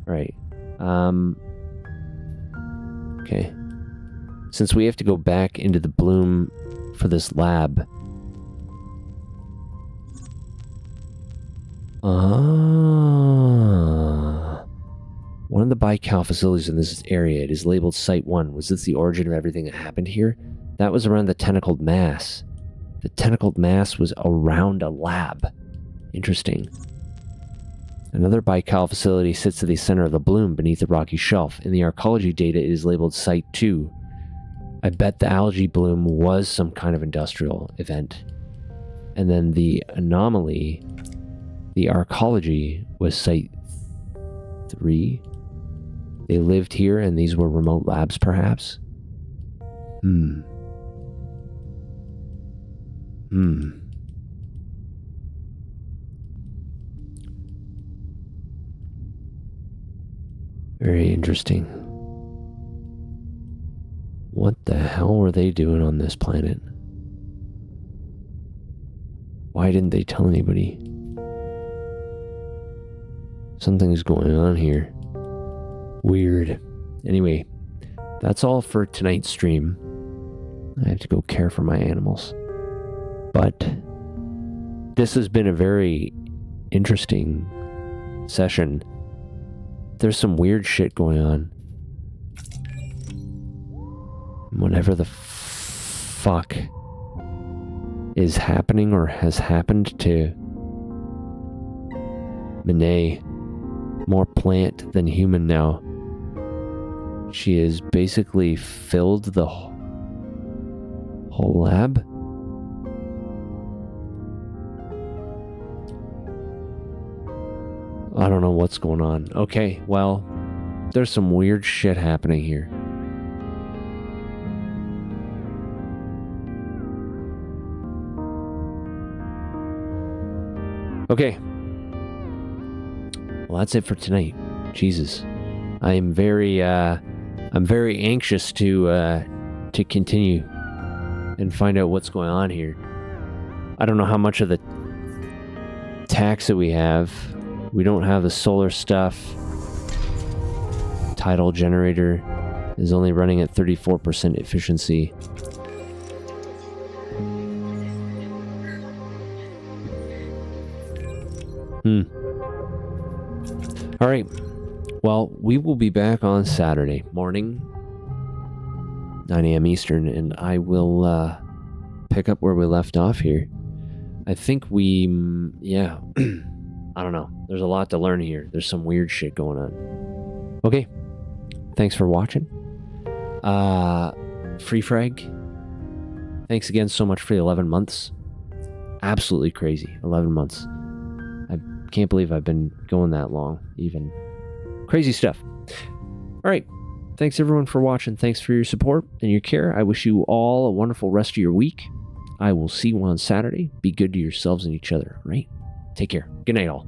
Alright. Okay. Since we have to go back into the bloom for this lab. One of the Baikal facilities in this area, it is labeled Site 1. Was this the origin of everything that happened here? That was around the tentacled mass. The tentacled mass was around a lab. Interesting. Another Baikal facility sits to the center of the bloom beneath the rocky shelf. In the archaeology data, it is labeled Site 2. I bet the algae bloom was some kind of industrial event. And then the anomaly, the archaeology, was Site 3. They lived here and these were remote labs, perhaps? Very interesting. What the hell were they doing on this planet? Why didn't they tell anybody? Something's going on here. Weird. Anyway, that's all for tonight's stream. I have to go care for my animals. But this has been a very interesting session. There's some weird shit going on. Whatever the fuck is happening or has happened to Monet, more plant than human now. She has basically filled the whole lab. I don't know what's going on. Okay, well, there's some weird shit happening here. Okay. Well, that's it for tonight. Jesus. I'm very anxious to continue and find out what's going on here. I don't know how much of the tax that we have. We don't have the solar stuff. Tidal generator is only running at 34% efficiency. All right. Well, we will be back on Saturday morning, 9 a.m. Eastern, and I will pick up where we left off here. I think I don't know. There's a lot to learn here. There's some weird shit going on. Okay. Thanks for watching. Free Frag. Thanks again so much for the 11 months. Absolutely crazy. 11 months. I can't believe I've been going that long, even. Crazy stuff. All right. Thanks everyone for watching. Thanks for your support and your care. I wish you all a wonderful rest of your week. I will see you on Saturday. Be good to yourselves and each other, right? Take care. Good night, all.